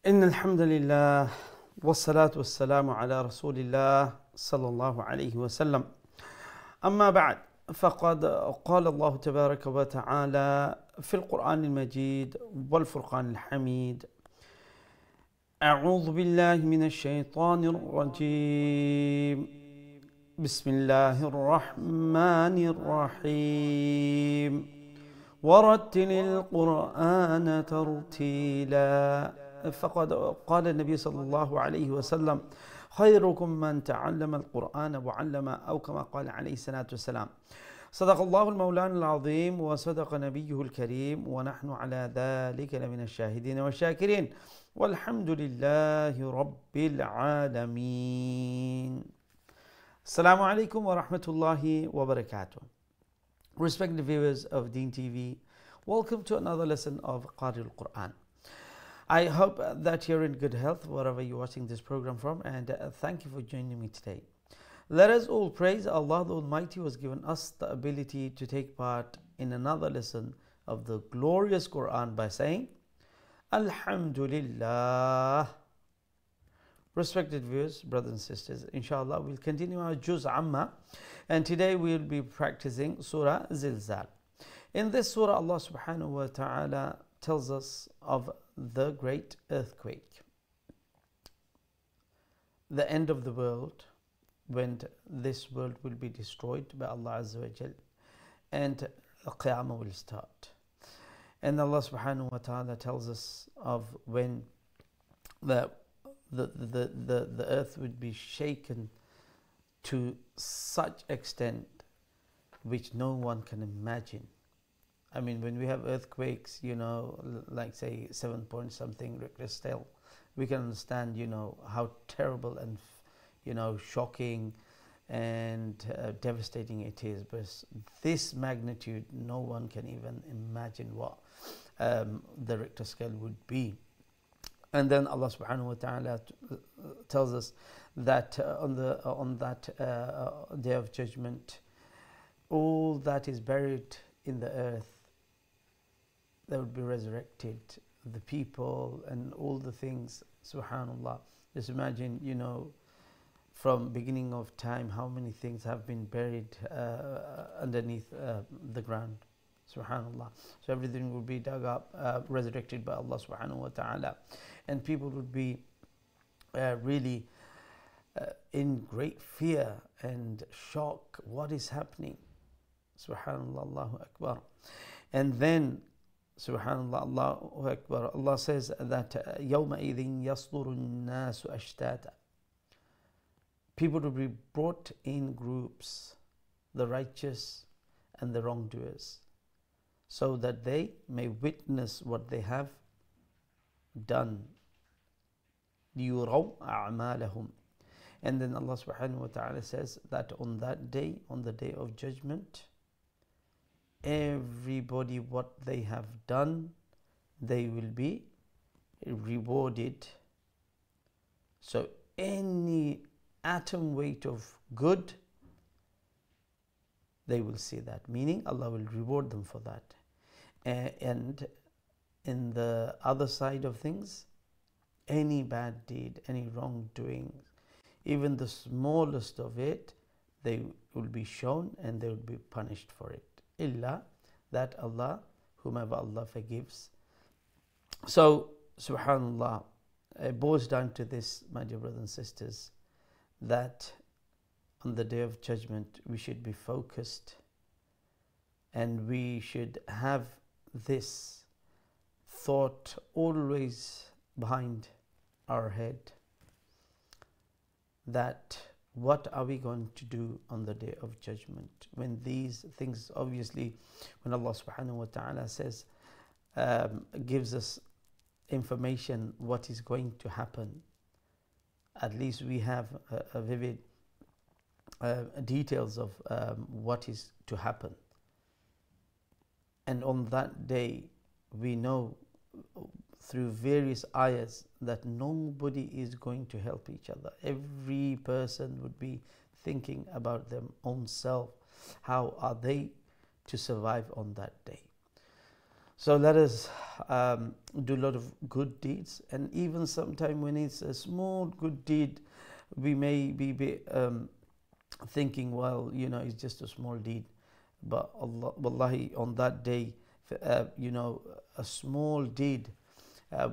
إن الحمد لله والصلاة والسلام على رسول الله صلى الله عليه وسلم. أما بعد، فقد قال الله تبارك وتعالى في القرآن المجيد والفرقان الحميد: أعوذ بالله من الشيطان الرجيم. بسم الله الرحمن الرحيم. ورتل القرآن ترتيلا. فقد قال النبي صلى الله عليه وسلم: خيركم من تعلم القرآن وعلم، أو كما قال عليه الصلاة والسلام. صدق الله المولان العظيم وصدق نبيه الكريم، ونحن على ذلك لمن الشاهدين والشاكرين، والحمد لله رب العالمين. Assalamu alaikum wa rahmatullahi wa barakatuh. Respected viewers of Deen TV, welcome to another lesson of Qari al-Quran. I hope that you're in good health wherever you're watching this program from, and thank you for joining me today. Let us all praise Allah the Almighty, who has given us the ability to take part in another lesson of the glorious Quran by saying Alhamdulillah. Respected viewers, brothers and sisters, inshallah we'll continue our Juz Amma, and today we'll be practicing Surah Zilzal. In this surah, Allah subhanahu wa ta'ala tells us of the great earthquake, the end of the world, when this world will be destroyed by Allah Azza wa Jal, and Qiyamah will start. And Allah subhanahu wa ta'ala tells us of when the earth would be shaken to such extent which no one can imagine. I mean, when we have earthquakes, like say 7 point something Richter scale, we can understand, how terrible and, shocking and devastating it is. But this magnitude, no one can even imagine what the Richter scale would be. And then Allah subhanahu wa ta'ala tells us that on that day of judgment, all that is buried in the earth, they would be resurrected, the people and all the things. Subhanallah. Just imagine, from beginning of time, how many things have been buried underneath the ground. Subhanallah. So everything will be dug up, resurrected by Allah subhanahu wa ta'ala. And people would be really in great fear and shock. What is happening? Subhanallah, Allahu Akbar. And then, Subhanallah, Allahu Akbar, Allah says that يَوْمَئِذٍ يَصْدُرُ النَّاسُ أَشْتَاتًا. People will be brought in groups, the righteous and the wrongdoers, so that they may witness what they have done. لِيُرَوْا أَعْمَالَهُمْ. And then Allah subhanahu wa ta'ala says that on that day, on the day of judgment, everybody what they have done, they will be rewarded. So any atom weight of good, they will see that, meaning Allah will reward them for that. And in the other side of things, any bad deed, any wrongdoing, even the smallest of it, they will be shown and they will be punished for it. Illa that Allah, whomever Allah forgives. So, subhanallah, it boils down to this, my dear brothers and sisters, that on the day of judgment we should be focused, and we should have this thought always behind our head, that what are we going to do on the day of judgment, when these things, obviously, when Allah subhanahu wa ta'ala says, gives us information what is going to happen, at least we have a vivid details of what is to happen. And on that day, we know through various ayahs that nobody is going to help each other. Every person would be thinking about their own self. How are they to survive on that day? So let us do a lot of good deeds, and even sometime when it's a small good deed, we may be thinking, well, it's just a small deed, but Allah, wallahi, on that day, a small deed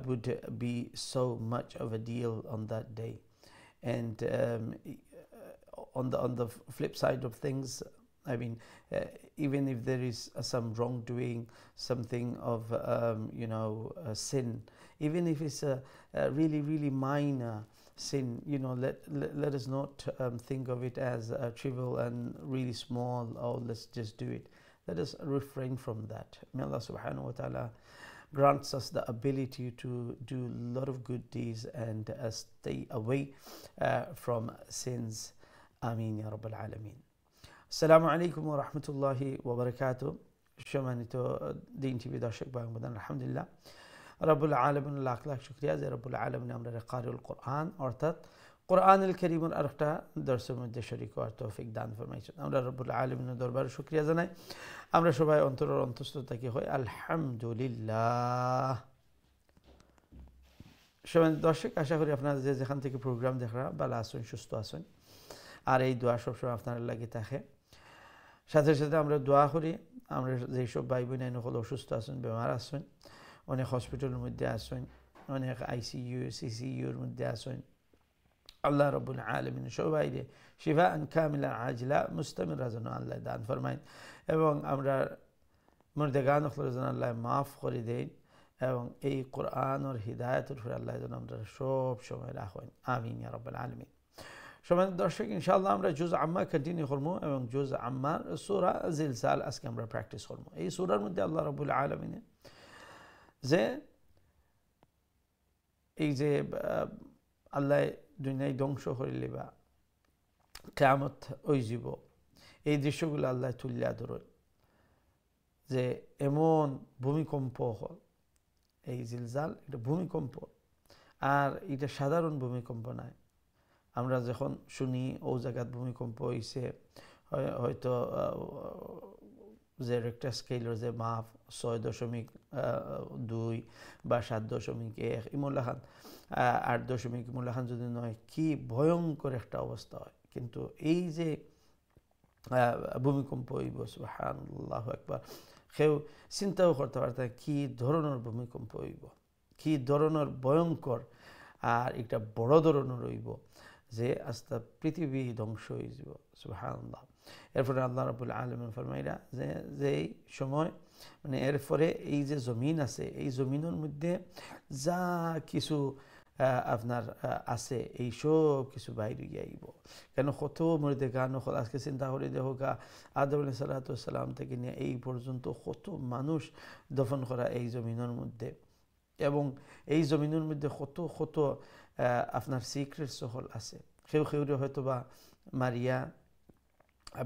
would be so much of a deal on that day. And on the flip side of things, I mean, even if there is some wrongdoing, something of a sin, even if it's a really really minor sin, let us not think of it as trivial and really small. Oh, let's just do it. Let us refrain from that. May Allah subhanahu wa ta'ala grants us the ability to do a lot of good deeds and stay away from sins. Ameen ya Rabbal Alameen. Assalamu alaikum wa rahmatullahi wa barakatuh. সম্মানিত দিন TV দর্শক ভাই বোনেরা, আলহামদুলিল্লাহ রব্বুল আলামিন লাখ লাখ শুকরিয়া যে রব্বুল আলামিন আমরা কারিউল কোরআন অর্থাৎ কোরআনুল কারীমের আরেকটা দর্শের মধ্যে শরীক হওয়ার তৌফিক দান ফরমাইছেন। আমরা রব্বুল আলামিনের দরবারে শুকরিয়া জানাই। আমরা সবাই অন্তরের অন্তঃস্থ থেকে হই আলহামদুলিল্লাহ। সম্মানিত দর্শক, আশা করি আপনারা যে যেখান থেকে প্রোগ্রাম দেখরা ভালো আছেন, সুস্থ আছেন, আর এই দোয়া সবসময় আপনারা লাগে থাকে। সাথে সাথে আমরা দোয়া করি আমরা যেসব ভাই বোন হল অসুস্থ আছেন, বেমার আছেন, অনেক হসপিটালের মধ্যে আছেন, অনেক আইসিইউ সিসিইউর মধ্যে আছেন, আল্লাহ রব্বুল আলামিন সবাইরে শিফাআন কামিলা আজিলা মুস্তামিরা যেন আল্লাহ দান ফরমাইন, এবং আমরা মুর্দেগান যেন আল্লাহ মাফ করে দেন, এবং এই কোরআনের হিদায়াতের উপরে আল্লাহ যেন আমরা সব সময় রাখেন। আমিন ইয়া রাব্বাল আলামিন। সম্মানিত দর্শক, ইনশাআল্লাহ আমরা জুজ আম্মা কন্টিনিউ করবো, এবং জুজ আম্মার সূরা জিলজাল আজকে আমরা প্র্যাকটিস করবো। এই সূরার মধ্যে আল্লাহ রাব্বুল আলামিন যে এই যে আল্লাহ দুনিয়ায় ধ্বংস করিলে বা কিয়ামত ওই যাব, এই দৃশ্যগুলো আল্লাহ তুলিয়া ধরেন যে এমন ভূমিকম্প হল। এই জিলজাল এটা ভূমিকম্প, আর এটা সাধারণ ভূমিকম্প নয়। আমরা যখন শুনি ও জায়গাত ভূমিকম্প হয়েছে, হয়তো যে রেক্টার স্কেলের যে মাপ 6.2 বা 7.1 ইমুল্লাহান 8 ইমুল্লাহান যদি নয়, কি ভয়ঙ্কর একটা অবস্থা হয়। কিন্তু এই যে ভূমিকম্প হইব, সুবহানাল্লাহু আকবার, কেউ চিন্তাও করতে পারত কি ধরনের ভূমিকম্প হইব, কি ধরনের ভয়ঙ্কর, আর একটা বড় ধরনের হইব যে আস্তে পৃথিবী ধ্বংস হয়ে যাব। সুবহানাল্লাহ। এরপরে আল্লাহ রাব্বুল আলামিন ফরমাইরা যে সময় মানে এরপরে এই যে জমিন আছে, এই জমিনের মধ্যে যা কিছু আপনার আছে এই সব কিছু বাইরে আইব। কেন কত মধ্যে গান আজকে চিন্তা করে দেখো গা, আদম আলাইহিস সালাম থেকে নিয়ে এই পর্যন্ত কত মানুষ দফন করা এই জমিনের মধ্যে, এবং এই জমিনের মধ্যে কত কত আপনার সিক্রেট সকল আছে। কেউরে হয়তো বা মারিয়া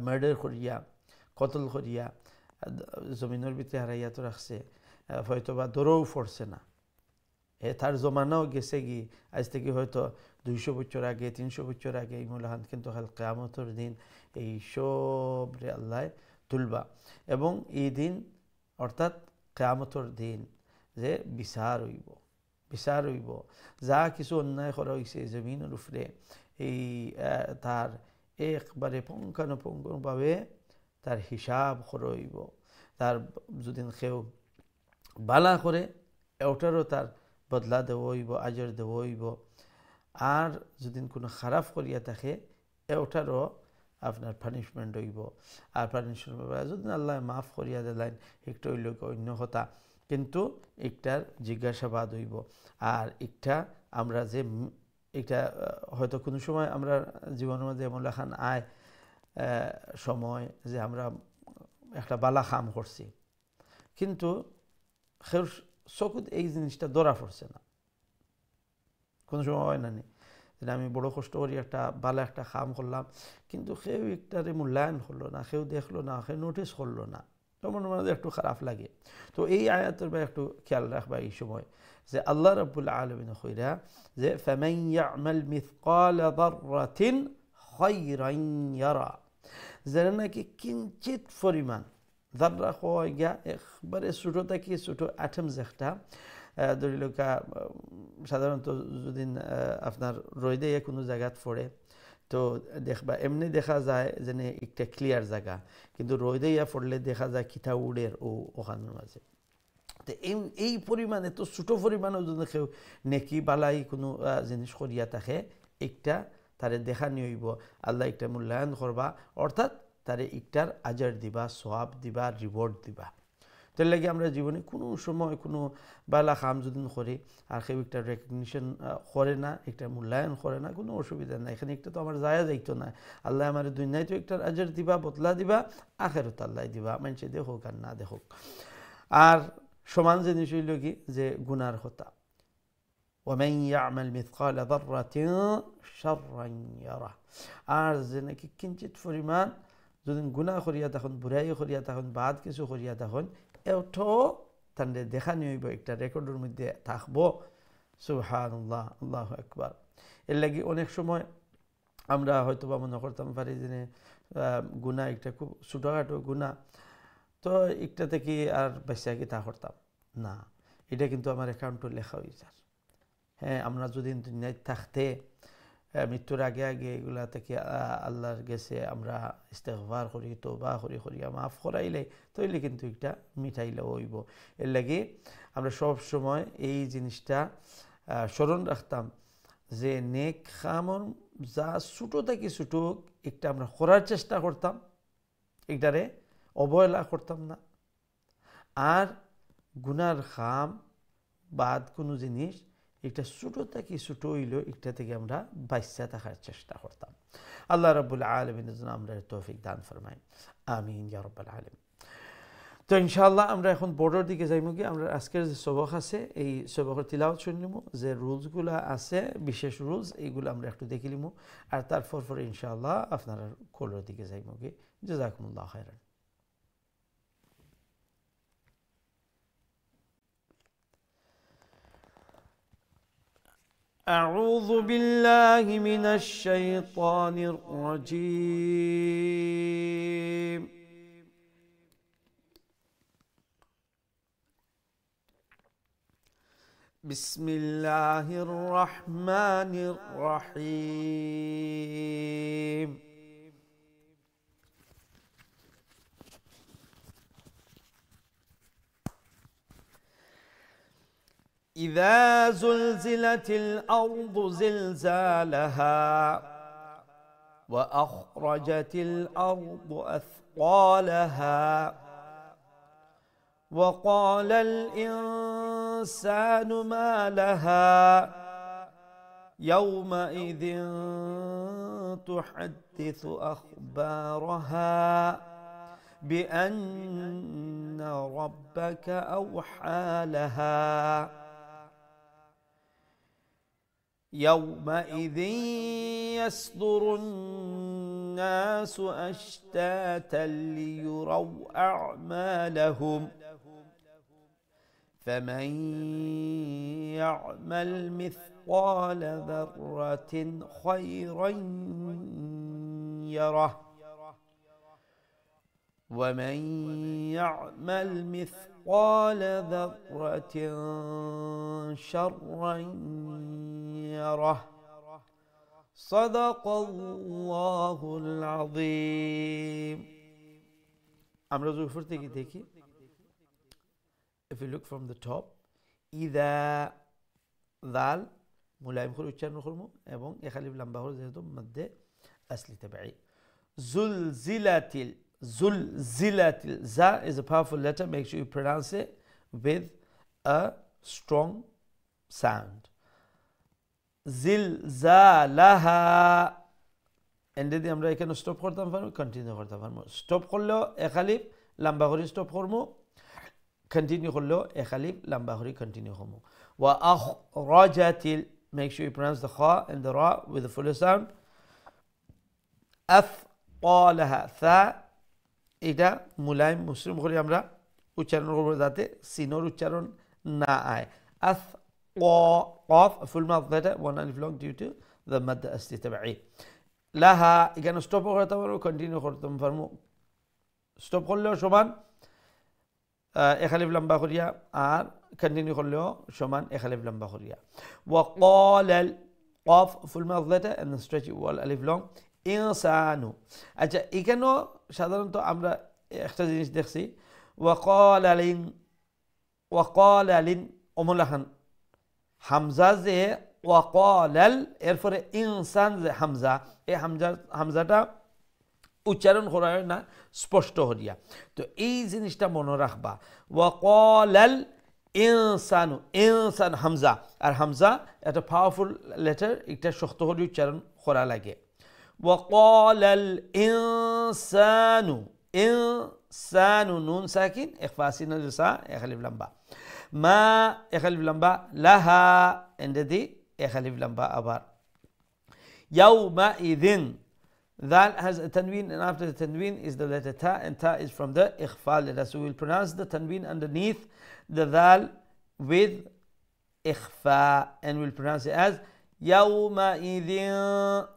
মার্ডার করিয়া কতল করিয়া জমিনের ভিতরে হারাইয়া তো রাখছে, হয়তো বা দৌড়ও পড়ছে না। তার জমানাও গেছে কি আজ থেকে হয়তো 200 বছর আগে 300 বছর আগে এই মূলাহান, কিন্তু কাল কিয়ামতের দিন এই সব রে আল্লাহ তুলবা, এবং এই দিন অর্থাৎ কিয়ামতের দিন যে বিচার হইব, যা কিছু অন্যায় করা হয়েছে জমিনের উপরে এই তার একবারে পুঙ্খানুপুঙ্খভাবে তার হিসাব করা হইব। তার যদি কেউ বালা করে ওটারও তার বদলা দেওয়া হইব, আজর দেওয়া হইব, আর যদি কোনো খারাপ করিয়া থাকে ওটারও আপনার পানিশমেন্ট হইব। আর পানিশমেন্ট যদি আল্লাহ মাফ করিয়া দিলেন একটু হইল অন্য কথা, কিন্তু একটার জিজ্ঞাসাবাদ হইব। আর একটা আমরা যে এটা হয়তো কোনো সময় আমরা জীবনের মধ্যে এমন লেখান আয় সময় যে আমরা একটা বালা খাম করছি, কিন্তু চকুত এই জিনিসটা ধরা পড়ছে না। কোনো সময় হয় না নি যে আমি বড় কষ্ট করি একটা বালা একটা খাম করলাম, কিন্তু কেউ একটারে মূল্যায়ন করলো না, কেউ দেখলো না, কেউ নোটিস করলো না, তখন মনে একটু খারাপ লাগে। তো এই আয়াতের বা একটু খেয়াল রাখবা এই সময় যে আল্লাহ রাব্বুল আলামিন কইরা যে ফামান ইয়ামাল মিসকালা যাররাতিন খায়রান ইয়ারা, যারা নাকি কিঞ্চিত পরিমাণ যাররা হয় গিয়া একবারে ছোটো থেকে ছোটো অ্যাটমস একটা ধরি লোকা সাধারণত যদি আপনার রোদে কোনো জায়গাত পড়ে তো দেখবা এমনি দেখা যায় যেন একটা ক্লিয়ার জায়গা, কিন্তু রোদে পড়লে দেখা যায় কিতা উড়ের ওখানের মাঝে। তো এই পরিমাণে তো ছোটো পরিমাণেও যদি কেউ নেকি বালাই কোনো জিনিস করিয়া থাকে, একটা তারে দেখা নিয়ে হইব, আল্লাহ একটা মূল্যায়ন করবা, অর্থাৎ তারে একটার আজার দিবা, সোয়াব দিবা, রিওয়ার্ড দিবা। তার লাগে আমরা জীবনে কোনো সময় কোনো বালা কাম যদি করি আর কেউ একটা রেকগনিশন করে না, একটা মূল্যায়ন করে না, কোনো অসুবিধা নাই। এখানে একটা তো আমার জায়া যাইতো না। আল্লাহ আমার দুনিয়ায় তো একটার আজার দিবা, বদলা দিবা, আখেরত আল্লাহ দিবা, মানুষে দেখুক আর না দেখুক। আর সমান জিনিস হইল কি যে গুনার কথা, ওয়ামান ইয়ামাল মিথকাল যাররাতিন শাররান ইয়ারা, আর যে নাকি কিঞ্চিত পরিমাণ যদি গুনাহ করিয়া তখন বুড়াই করিয়া তখন বাদ কিছু করিয়া তখন এওঠো তাহলে দেখা নিয়ে হইব, একটা রেকর্ডের মধ্যে থাকবো। সুবহানাল্লাহ, আল্লাহু আকবার। এর লাগি অনেক সময় আমরা হয়তো বা মনে করতাম পারি যে গুনাহ একটা খুব ছোটোখাটো গুনাহ, তো একটা থেকে আর বেশি কি তা করতাম না, এটা কিন্তু আমার অ্যাকাউন্টে লেখা হয়ে যায়। হ্যাঁ, আমরা যদি দুনিয়ায় থাকতে মৃত্যুর আগে আগে এগুলা থেকে আল্লাহর গেছে আমরা ইস্তেগফার করি, তওবা করিয়া মাফ করাইলে তৈলে কিন্তু একটা মিঠাইলে হইব। এর লাগে আমরা সব সময় এই জিনিসটা স্মরণ রাখতাম যে নেক কামর যা ছোটো থেকে ছোটো একটা আমরা করার চেষ্টা করতাম, একটারে অবহেলা করতাম না। আর গুনার কাম বাদ কোনো জিনিস একটা ছোটো থেকে ছোটো হইলেও একটা থেকে আমরা বাঁচা থাকার চেষ্টা করতাম। আল্লাহ রাব্বুল আলামিনের জন্য আমরা তৌফিক দান ফরমাই, আমিন ইয়া রাব্বাল আলামিন। তো ইনশাআল্লাহ আমরা এখন বোর্ডের দিকে যাইমু কি, আমরা আজকের যে সবক আছে এই সবকের তিলাওয়াত শুনলিমু, যে রুলসগুলো আছে বিশেষ রুলস এইগুলো আমরা একটু দেখিলিমু, আর তারপর পরে ইনশাআল্লাহ আপনারা কোলের দিকে যাইমু কি। জাযাকুমুল্লাহ খাইরান। أعوذ بالله من الشيطان الرجيم. بسم الله الرحمن الرحيم. إذا زلزلت الأرض زلزالها وأخرجت الأرض أثقالها وقال الإنسان ما لها يومئذ تحدث أخبارها بأن ربك أوحى لها يومئذ يصدر الناس أشتاتا ليروا أعمالهم فمن يعمل مثقال ذرة خيرا يره ومن يعمل مثقال ذرة شرا يره صدق الله العظيم. আমরা যদি উপর থেকে দেখি, if you look from the top, ইদা দাল মুলায়ম করে উচ্চারণ করবো এবং এখালিফ লম্বা করে যেহেতু মধ্যে আসলি তাবেঈ। জুলজিলাতিল, Zulzilatil. Za is a powerful letter. Make sure you pronounce it with a strong sound. Zilzalaha. And then আমরা এখানে স্টপ করতাম পারবো, কন্টিনিউ করতে পারবো। স্টপ করলেও একালিফ লম্বা করে স্টপ করবো, কন্টিনিউ করলেও একালিফ লম্বা করে কন্টিনিউ করবো। ওয়া আখরাজাতিল. Make sure you pronounce the kha and the ra with the fuller sound. আথকালাহা. থা এটা মুলায়ম মুসলিম করে আমরা উচ্চারণ করবো যাতে সিনোর উচ্চারণ না আয়। আথ কফ ফুল mouth letter, one Alif long due to the মাদ আসলি তাবেঈ। লাহা এখানে স্টপ করতে পারবো, কন্টিনিউ করতে পারবো। স্টপ করলেও সমান, এক আলিফ লম্বা করিয়া আর কন্টিনিউ করলেও সমান এক আলিফ লম্বা করিয়া ওয়াকালাল কফ ফুল mouth letter and stretch wall Alif long ইনসানু আচ্ছা এখানেও সাধারণত আমরা একটা জিনিস দেখছি ওয়াকালালিন অমলাহান হামজা যে ওয়াকালাল এরপরে ইনসান যে হামজা এই হামজাটা উচ্চারণ করা হয় না স্পষ্ট হরিয়া তো এই জিনিসটা মনে রাখবা ওয়াকালাল ইনসানু ইনসান হামজা আর হামজা একটা পাওয়ারফুল লেটার এটা শক্ত করে উচ্চারণ করা লাগে ওয়াকালাল ইনসানু ইনসানু নুন সাকিন ইখফা সিন লিসা এক আলিফ লম্বা মা এক আলিফ লম্বা লাহা এন্ডি এক আলিফ লম্বা আবার ইয়াউমা ইযিন That has a tanween, and after the tanween is the letter ta, and ta is from the ikhfa letter. So we will pronounce the tanween underneath the dal with ikhfa, and we'll pronounce it as yawma idhin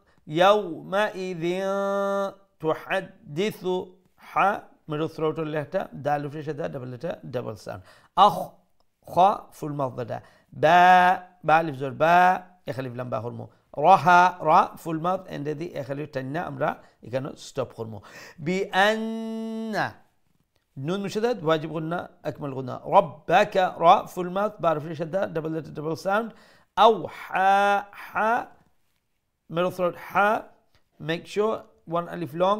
tuhaddithu ha middle throat letter dal shadda double letter double sound kha full mouth letter ba alif zor ba ikhlif lam ba hormo রাহা রা full mouth and the এখানে টান্না আমরা এখানে stop করব বিআন্না নুন মুশাদ্দাদ ওয়াজিব গুন্না আকমাল গুন্না রাব্বাকা রা ফুল মাউথ বারফ শাদ্দা ডাবল লেটার ডাবল সাউন্ড আও হা middle throat ha make sure one alif long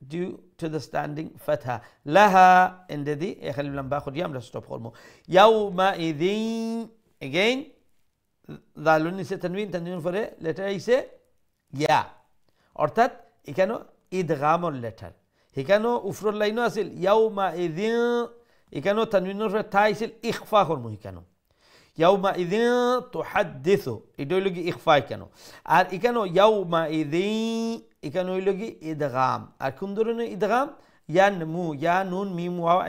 due to the standing fatha laha and the এখানে লম্বা করি আমরা স্টপ করব ইয়াউমা ইযিন again দালুন নিচে তানবিন পরে লেটার আইছে ইয়া অর্থাৎ এখানে ইদগামর লেটার এখানে উফরর লাইনও আছিল ইয়াউমা ইযিন এখানে তানবিনের পরে তা আইছিল ইখফা করব এখানে ইয়াউমা ইযিন তুহাদ্দিসু এটা হইল কি ইখফা কেন আর এখানে ইয়াউমা ইযিন এখানে হইল কি ইদগাম আর কোন ধরনের ইদগাম ইয়া নুন মিম ওয়াও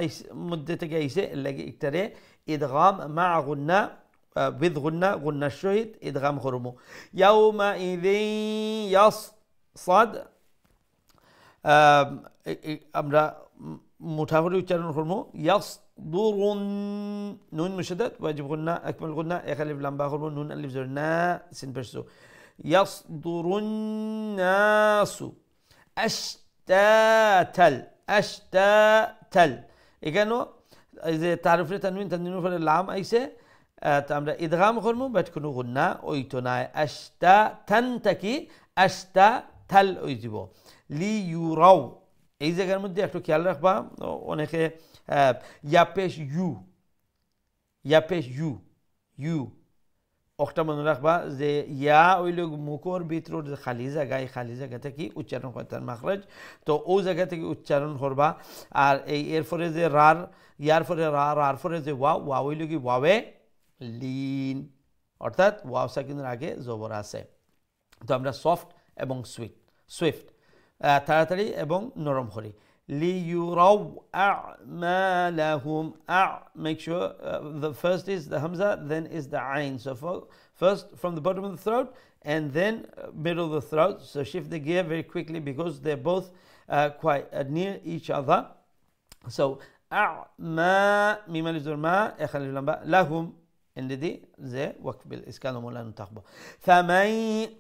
মধ্যে থেকে আইছে লাগি একটারে ইদগাম মা গুন্না with غنة الشهيد إدغام خرمو يومئذ يصصد আমরা মুঠাফরি উচ্চারণ করবো ইয়াসদুরুন নুন মুশাদ্দাদ ওয়াজিব গুন্না আকমাল গুন্না এক আলিফ লম্বা করবো নুন আলিফ জবর না সিন পেশো ইয়াসদুরুন নাসু আশতাতাল এখানে এই যে তারফে তানবিনের পরে লাম আইছে তো আমরা ইদগাম করবো বাট কোনো গুন্না ওইতো নাই আশতা থানটাকি আশতা থাল ওই যাব লি ইউরাও এই জায়গার মধ্যে একটু খেয়াল রাখবা অনেকে ইয়াপেশ ইউ একটা মনে রাখবা যে ইয়া ওইল মুখর ভিতর যে খালি জায়গা এই খালি জায়গা থেকে উচ্চারণ করতেন মাখরাজ তো ও জায়গা থেকে উচ্চারণ করবা আর এই এরপরে যে ইয়ার পরে রার পরে যে ওয়া ওইল কি ওয়াবে লিন অর্থাৎ ওয়াও সাকিনের আগে জবর আছে তো আমরা সফট এবং সুইফট তাড়াতাড়ি এবং নরম করি লিইউরাউ আ'মালাহুম make sure the first is the hamza then is the ain so first from the bottom of the throat and then middle of the throat so shift the gear very quickly because they're both quite near each other so a'ma mim alif zor ma ikhlif lamba lahum عند دي زي وقف بالإسكان ولا نتخبه فمن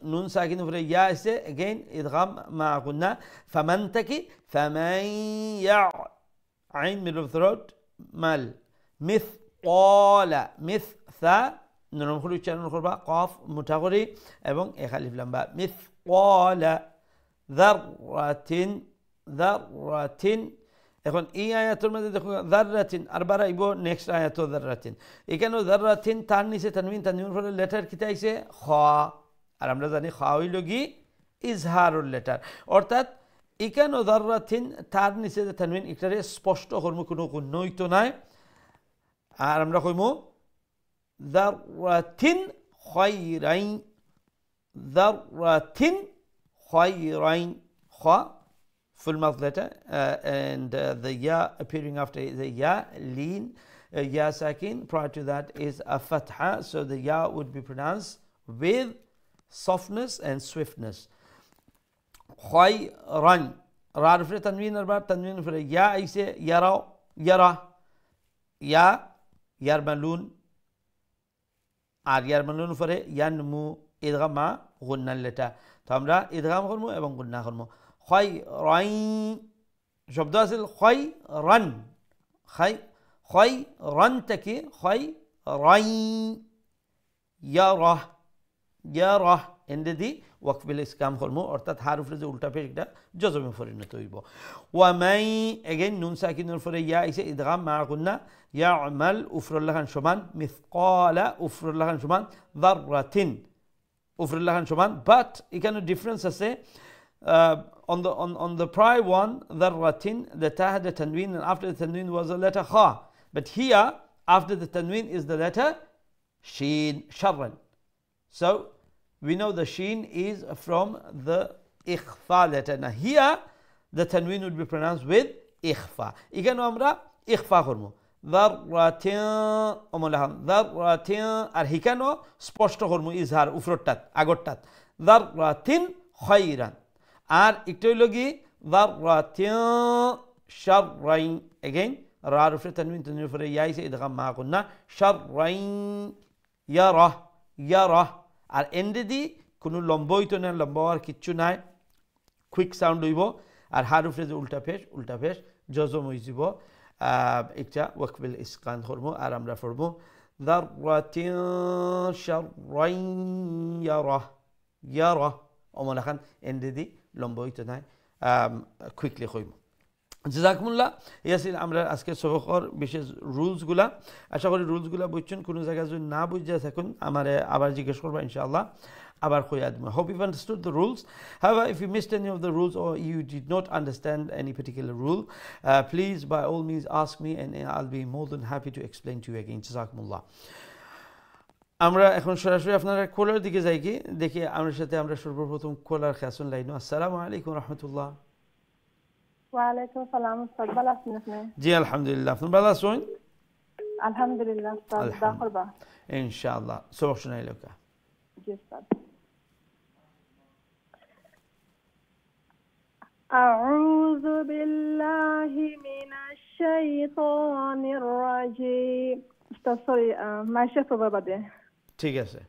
نون ساكن في الياء again إدغام مع قلنا فمن تكي فمن عين middle of throat مال مثقال مثثا نون خلو تشانون خربا قاف متغري এবং এক আলিফ লম্বা مثقال ذرة এখন এই আয়াতের মধ্যে দেখো যাররাতিন আরবার আইবো next আয়াত যাররাতিন এখানেও যাররাতিন তার নিচে তানবিন পরে লেটার কি আইছে খ আর আমরা জানি খ হইল কি ইজহারুল লেটার অর্থাৎ এখানেও যাররাতিন তার নিচে যে তানবিন এটারে স্পষ্ট করব কোনো গুণ হইতো নাই আর আমরা কইমু যাররাতিন খায়রাইন খ full mouth letter and the ya appearing after the ya lean ya sakin prior to that is a fatha so the ya would be pronounced with softness and swiftness khayran ra for tanween arba tanween for ya aise yara ইয়া ইয়ারমালুন আর ইয়ারমালুন পরে ইয়ানমু ইদগাম মা গুন্নার লেটা তো আমরা ইদগাম করবো এবং গুন্না করবো খাই রাই শব্দ আছে খাই রান খাই খাই রান থেকে খাই রাই ইয়ারাহ ইয়ারাহ এন্ডে দি ওয়াকফিল ইসকাম করবো অর্থাৎ হারুফের যে উল্টা পেশ এটা জজমে পরিণত হইব ওয়ামাই এগেইন নুন সাকিনুর পরে ইয়া আইসে ইদগাম মা গুন্না ইয়ামাল উফরুল্লাহ খান সমান মিসকালা উফরুল্লাহ খান সমান যাররাতিন উফরুল্লাহ খান সমান বাট এখানে ডিফারেন্স আছে on the prior one dharratin the ta had a tanween and after the tanween was the letter kha but here after the tanween is the letter sheen sharran so we know the sheen is from the ikhfa letter now here the tanween would be pronounced with ikhfa এখানে আমরা ikhfa করব dharratin আমলাহান dharratin আর হিকানো স্পষ্ট করব Izhar উফরটাত আগরটাত dharratin khayran আর একটু হইল কি যাররাতিন শাররাইন again রার উপরে তানবিন তানবিনের উপরে ইয়া আইছে ইদগাম মা কুন্না শাররাইন ইয়ারাহ ইয়ারাহ আর এন্ডে দি কোনো লম্ব হইতো না লম্ব আর কিচ্ছু নাই কুইক সাউন্ড হইব আর হার উপরে যে উল্টা ফেস জজম হয়ে যাব একটা ওয়াকফিল ইসকান করব আর আমরা পড়ব যাররাতিন শাররাইন ইয়ারাহ ইয়ারাহ অমলা খান এন্ডে দি লম্বা হইতে নাই কুইকলি হইব জাযাকুমুল্লাহ ইয়াসির আমরা আজকে সবকর বিশেষ রুলসগুলা আশা করি রুলসগুলা বুঝছেন কোনো জায়গায় যদি না বুঝে থাকুন আমারে আবার জিজ্ঞেস করবা ইনশাআল্লাহ আবার কইয়া দিব hope you've understood the rules however if you missed any of the rules or you did not understand any particular rule please by all means ask me and I'll be more than happy to explain to you again জাযাকুমুল্লাহ আমরা এখন সরাসরি আপনারা কোলার দিকে যাই কি দেখি আমার সাথে আমরা সর্বপ্রথম কোলার খাসুন লাইনো আসসালামু আলাইকুম রাহমাতুল্লাহ ওয়া আলাইকুম সালাম উস্তাদ ভালো আছেন আপনি জি আলহামদুলিল্লাহ আপনি ভালো আছেন আলহামদুলিল্লাহ উস্তাদ দোয়া করবা ইনশাআল্লাহ সবক শোনাই লোকা জি উস্তাদ আউযু বিল্লাহি মিনাশ শাইতানির রাজিম উস্তাদ সরি মাইশা বাদে ঠিক আছে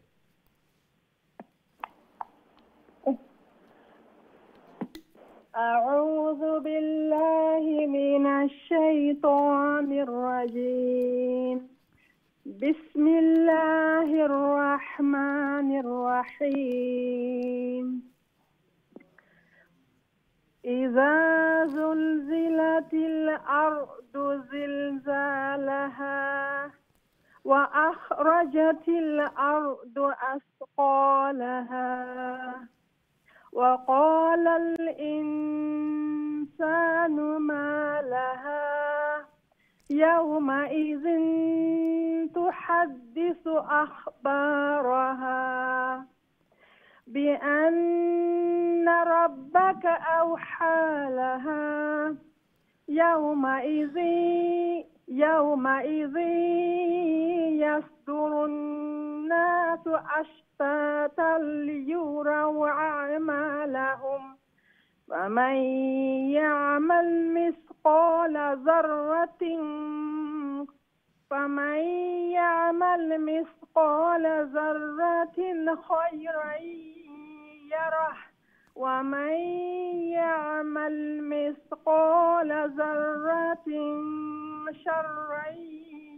أعوذ بالله من الشيطان الرجيم بسم الله الرحمن الرحيم إذا زلزلت الأرض زلزالها وأخرجت الأرض أثقالها وقال الإنسان ما لها يومئذ تحدث أخبارها بأن ربك أوحى لها يومئذ يصدر الناس أشتاتا ليروا أعمالهم فمن يعمل مثقال ذرة خيرا يره ومن يعمل مثقال ذرة شرا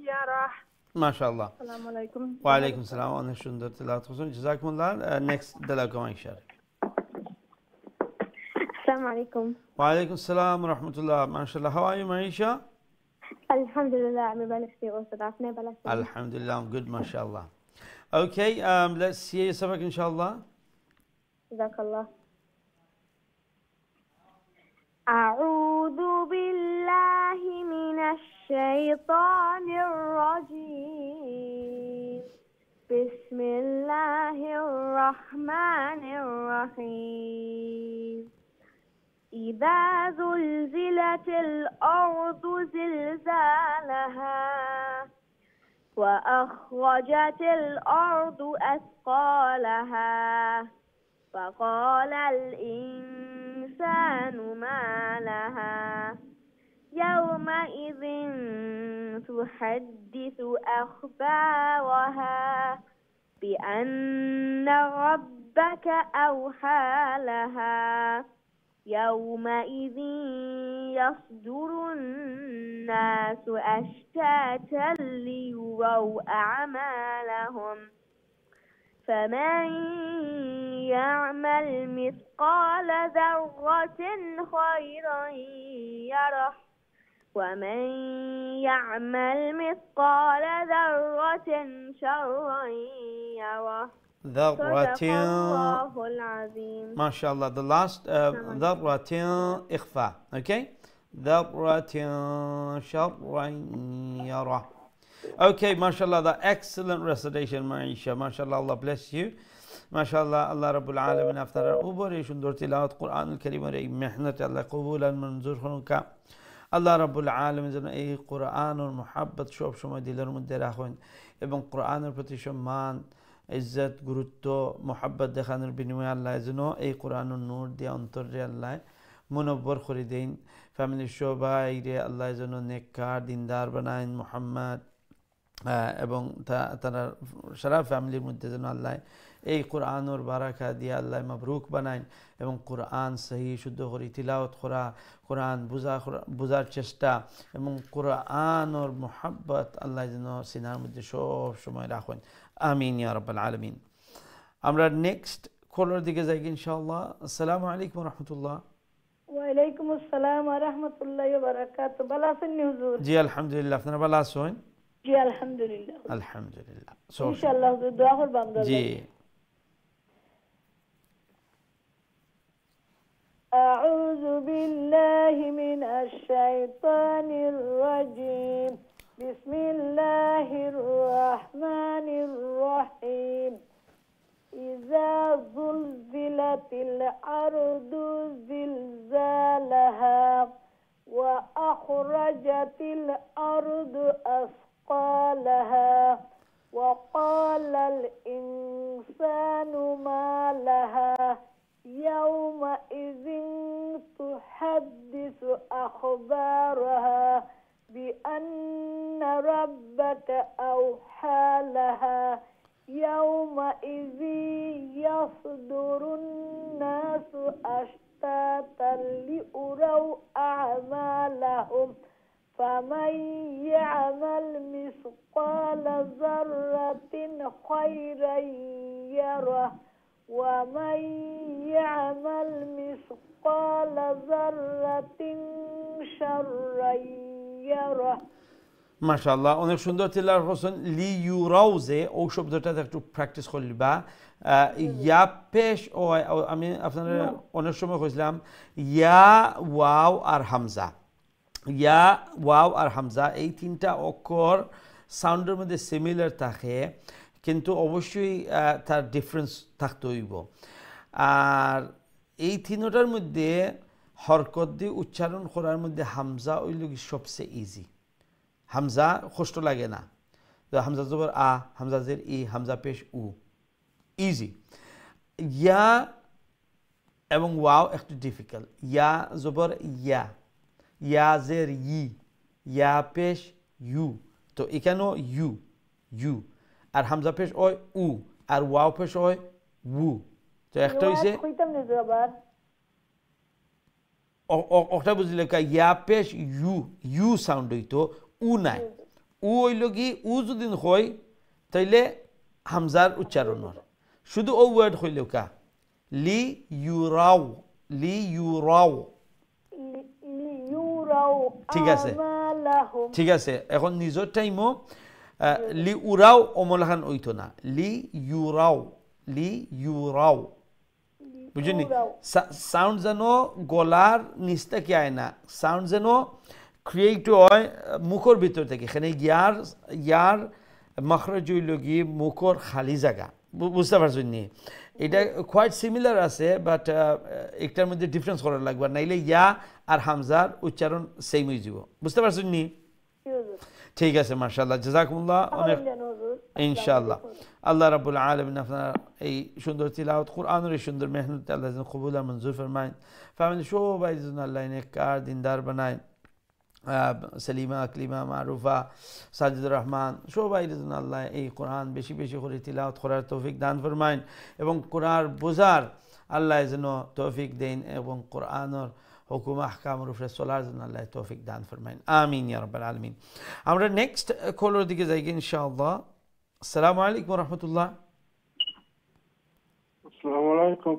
يره ما شاء الله السلام عليكم وعليكم السلام অনেক সুন্দর তেলাওয়াত করছেন জাযাকুমুল্লাহ নেক্সট দেলাকো ইনশাআল্লাহ السلام عليكم. وعليكم السلام ورحمة الله ما شاء الله how are you Maisha الحمد لله عم بلش في وصدعتنا بلش الحمد لله I'm good ما شاء الله okay let's hear your sabak إن شاء الله جزاك الله أعوذ بالله من الشيطان الرجيم بسم الله الرحمن الرحيم إذا زلزلت الأرض زلزالها وأخرجت الأرض أثقالها وقال الإنسان ما لها يومئذ تحدث أخبارها بأن ربك أوحى لها يومئذ يصدر الناس أشتاتا ليروا أعمالهم فمن يعمل مثقال ذرة خيرا يره ومن يعمل مثقال ذرة شرا يره ذرة. صدق الله العظيم. MashaAllah. The last ذرة إخفاء. Okay. ذرة شرا يره. Okay, mashallah, the excellent recitation, Maisha. Mashallah, Allah bless you. Mashallah, Allah Rabbul Alamin after ubari shundur tilawat Quran al-Karim আর এই মেহনত আল্লাহ কবুল আর মঞ্জুর হনুকা আল্লাহ রাব্বুল আলামিন যেন এই কোরআনের মুহাব্বত সব সময় দিলের মধ্যে রাখেন এবং কোরআনের প্রতি সম্মান ইজ্জত গুরুত্ব মুহাব্বত দেখানোর বিনিময়ে আল্লাহ যেন এই কোরআনের নূর দিয়ে অন্তরে আল্লাহ মুনব্বর করে দেন ফ্যামিলির সবাইরে আল্লাহ যেন নেককার দিনদার বানায় মুহাম্মদ এবং তারা সারা ফ্যামিলির মধ্যে যেন আল্লাহ এই কোরআনের বারাকা দিয়ে আল্লাহ মাবরুক বানায় এবং কোরআন সহি শুদ্ধ করে তিলাওয়াত করা কোরআন বুঝার চেষ্টা এবং কোরআনের মুহাব্বত আল্লাহ যেন সিনার মধ্যে সব সময় রাখেন আমিন ইয়া রাব্বাল আলামিন। আমরা নেক্সট কলার দিকে যাই ইনশাআল্লাহ। আসসালামু আলাইকুম ওয়া রাহমাতুল্লাহ। ওয়া আলাইকুম আসসালাম ওয়া রাহমাতুল্লাহি ওয়া বারাকাতুহু। ভালো আছেন হুজুর? জি আলহামদুলিল্লাহ, আপনারা ভালো আছেন? জি আলহামদুলিল্লাহ। আলহামদুলিল্লাহ। ইনশাআল্লাহ দোয়া করবেন। জি। أعوذ بالله من الشيطان الرجيم. بسم الله الرحمن الرحيم. إذا زلزلت الأرض زلزالها وأخرجت الأرض أثقالها وقال الإنسان ما لها يومئذ تحدث أخبارها بأن ربك أوحى لها يومئذ يصدر الناس أشتاتا ليروا أعمالهم فمن يعمل مثقال ذرة خيرا يره ومن يعمل مثقال ذرة شرا يره। মাশাআল্লাহ, অনেক সুন্দর তিলাওয়াত করছেন। লি ইউরাউজে ও শব্দটা একটু প্র্যাকটিস করলিবা। ইয়া পেশ ও আমি আপনাদের অনেক সময় কইছিলাম ইয়া ওয়াও আর হামজা, ইয়া ওয়াও আর হামজা এই তিনটা অক্ষর সাউন্ডের মধ্যে সিমিলার থাকে কিন্তু অবশ্যই তার ডিফারেন্স থাকতে হইব। আর এই তিনটার মধ্যে হরকত দিয়ে উচ্চারণ করার মধ্যে হামজা ওই লোক সবচেয়ে ইজি। হামজা কষ্ট লাগে না, হামজা জবর আ, হামজা জের ই, হামজা পেশ উ, ইজি। ইয়া এবং ওয়াও একটু ডিফিকাল্ট। ইয়া জবর ইয়া, ইয়া জের ই, ইয়া পেশ ইউ, তো এখানেও ইউ ইউ, আর হামজা পেশ হয় উ, আর ওয়াও পেশ হয় উ। তো একটা হইছে ওটা বুঝলে ইয়া পেশ ইউ, ইউ সাউন্ড হইতো, উ নাই। উ হইল কি উ যদি হয় তাইলে হামজার উচ্চারণ হয়। শুধু ও ওয়ার্ড হইল কা লি ইউরাও, লি ইউরাও। ঠিক আছে, ঠিক আছে। এখন নিজের টাইমও লি উরাও অমলাখান হইতো না, লি ইউরাও, লি ইউরাও, বুঝলি? সাউন্ড যেন গলার নিচ থেকে আয় না, সাউন্ড যেন ক্রিয়েট হয় মুখর ভিতর থেকে। এখানে ইয়ার ইয়ার মখরজ হইল গিয়ে মুখর খালি জায়গা, বুঝতে পারছেন নি? এটা কোয়াইট সিমিলার আছে, বাট একটার মধ্যে ডিফারেন্স করার লাগবে, নাইলে ইয়া আর হামজার উচ্চারণ সেম হয়ে যাব। বুঝতে পারছেন নি? ঠিক আছে, মাশাআল্লাহ, জাযাকুমুল্লাহ অনেক, ইনশাআল্লাহ। আল্লাহ রাব্বুল আলামিন আপনার এই সুন্দর তিলাওয়াত কোরআনের এই সুন্দর মেহনত আল্লাহ যেন কবুল আর মঞ্জুর ফরমায়, ফ্যামিলি সবাই যেন আল্লাহ নেককার দিনদার বানায়, সেলিমা, আকলিমা, মারুফা, সাজিদুর রহমান সবাই জন্য আল্লাহ এই কোরআন বেশি বেশি করে তিলাওয়াত করার তৌফিক দান ফরমাইন এবং কোরআন বোঝার আল্লাহ যেন তৌফিক দেন এবং কোরআনের হুকুম আহকামের উপরে চলার জন্য আল্লাহ তৌফিক দান ফরমাইন। আমিন ইয়া রাব্বাল আলামিন। আমরা নেক্সট কলের দিকে যাই ইনশাআল্লাহ। আসসালামু আলাইকুম রহমতুল্লাহ। আসসালামু আলাইকুম।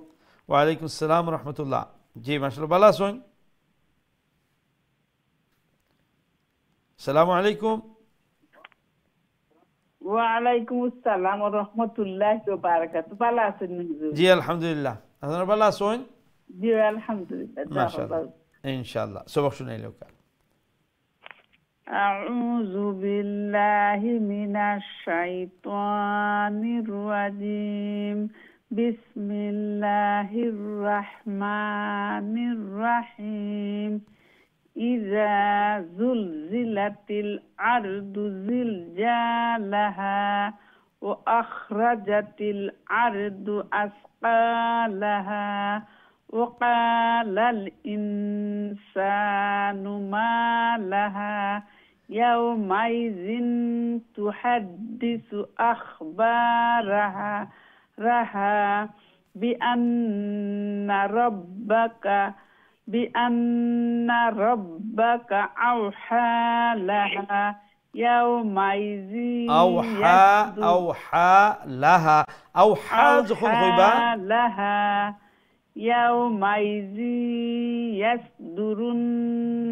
ওয়ালাইকুম আসসালাম রহমতুল্লাহ। জি মাশাআল্লাহ, ভালো আছেন? আসসালামু আলাইকুম। ওয়ালাইকুম আসসালাম ওয়া রাহমাতুল্লাহি ওয়া বারাকাতুহু। ভালো আছেন হুজুর? জি আলহামদুলিল্লাহ, আপনারা ভালো আছেন? জি আলহামদুলিল্লাহ। মাশাআল্লাহ ইনশাআল্লাহ। সবক শুনাইলো কা। আউযু বিল্লাহি মিনাশ শাইতানির রাজিম। বিসমিল্লাহির রাহমানির রাহিম। ইযা যুলজিলাতিল আরদু জিলজালাহা ওয়া আখরাজাতিল আরদু আসকালাহা ওয়া ক্বালাল ইনসানু মা লাহা ইয়াওমাইযিন তুহাদ্দিসু আখবারাহা বিআন্না রাব্বাকা আওহা লাহা ইয়াওমাইযিন আওহা লাহা। আওহা যখন হইবা লাহা ইয়াওমাইযি ইয়াসদুরুন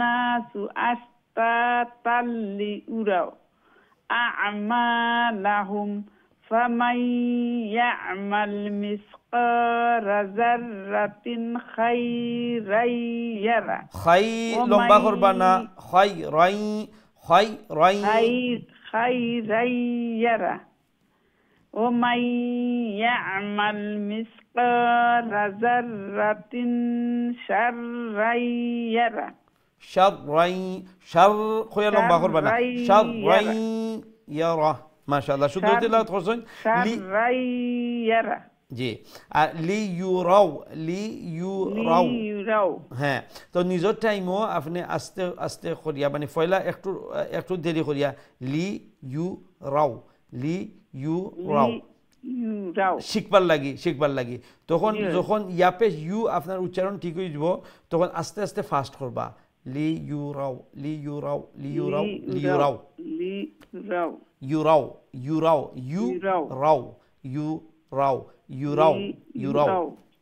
নাসু আশতাতাল লিউরাও আ'মালাহুম ফামান ইয়া'মাল মিসকালা যাররাতিন খাইরান ইয়ারা। খাই লম্বা করবা না, খাইরান ইয়ারা। ومن يعمل مثقال ذرة شرا يره। شر خويا لمبا قربنا شرا يره ما شاء الله শুদ্ধ তেলাওয়াত করছেন شرا يره জি। আর লিউরাও হ্যাঁ, তো নিজের টাইমও আপনি আস্তে আস্তে করিয়া মানে পয়লা একটু দেরি করিয়া লিউরাও শিখবার লাগি তখন যখন ইয়াপে ইউ আপনার উচ্চারণ ঠিক হয়ে যাব তখন আস্তে আস্তে ফাস্ট করবা। লিউরাও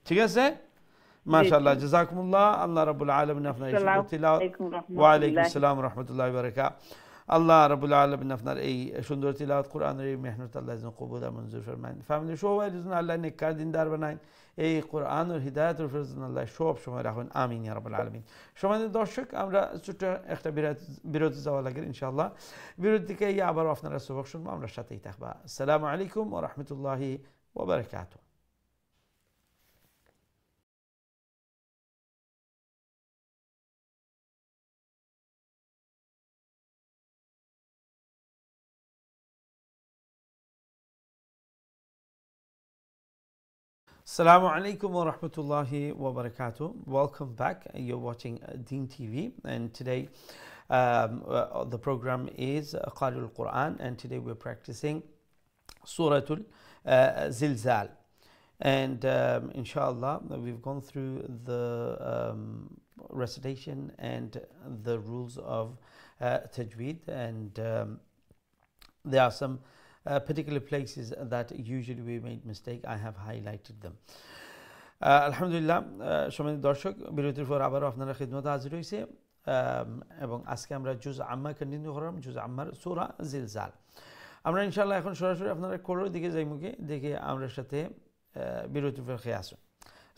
ঠিক আছে। মাশাআল্লাহ, জাযাকুমুল্লাহ। আল্লাহ রাব্বুল আলামিন আপনার ওয়া আলাইকুম আসসালাম ওয়া রাহমাতুল্লাহি ওয়া বারাকাতুহু। আল্লাহ রাব্বুল আলামিন আপনার এই সুন্দর তিলাওয়াত কোরআনের এই মেহনত আল্লাহ যেন কবুল আর মঞ্জুর ফরমায়েন। ফ্যামিলি সবাই যেন আল্লাহ নেককার দিনদার বানায়, এই কোরআনের হিদায়াতের উপর যেন আল্লাহ সব সময় রাখুন। আমিন ইয়া রাব্বাল আলামিন। সম্মানিত দর্শক, আমরা ছোট্ট একটা বিরতি যাওয়া লাগে ইনশাআল্লাহ। বিরতি থেকে আবার আপনারা সবক শুনবো, আমরা সাথেই থাকবা। আসসালামু আলাইকুম ওয়া রাহমাতুল্লাহি ওয়া বারাকাতুহু। Assalamu alaikum wa rahmatullahi wa barakatuh. Welcome back. You're watching Deen TV, and today the program is Qari'ul Quran, and today we're practicing Suratul Zilzal. And inshallah, we've gone through the recitation and the rules of tajweed, and there are some particular places that usually we made mistake. I have highlighted them. আলহামদুলিল্লাহ, সম্মানিত দর্শক, বিরতির পর আবারও আপনারা খিদমতে হাজির হয়েছে এবং আজকে আমরা জুজ আম্মা কন্টিনিউ করলাম, জুজ আম্মার সূরা জিলজাল। আমরা ইনশাআল্লাহ এখন সরাসরি আপনারা কোরআনের দিকে যাই মুখে দেখে আমরা সাথে বিরতির পর খেয়ে আসুন।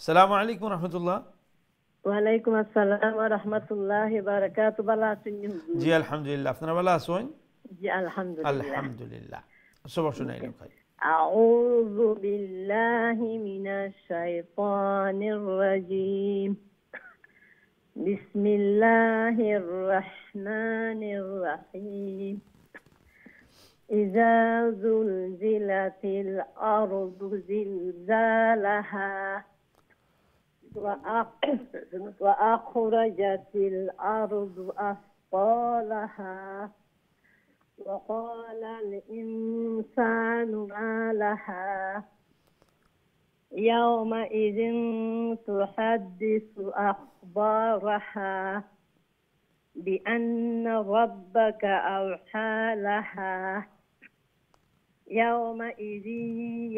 আসসালামু আলাইকুম রহমতুল্লাহ। ওয়ালাইকুম আসসালাম ওয়া রাহমাতুল্লাহি ওয়া বারাকাতুহু। ভালো আছেন? জি আলহামদুলিল্লাহ, আপনারা ভালো আছেন? জি আলহামদুলিল্লাহ। আলহামদুলিল্লাহ। সবক শুনাইলাম ভাই। আউযু বিল্লাহি মিনাশ শাইতানির রাজীম। বিসমিল্লাহির রাহমানির রাহিম। ইযা যুলজিলাতিল আরদু জিলজালাহা ওয়া আখরাজাতিল আরদু أثقالها وقال الإنسان ما لها يومئذ تحدث أخبارها بأن ربك أوحى لها يومئذ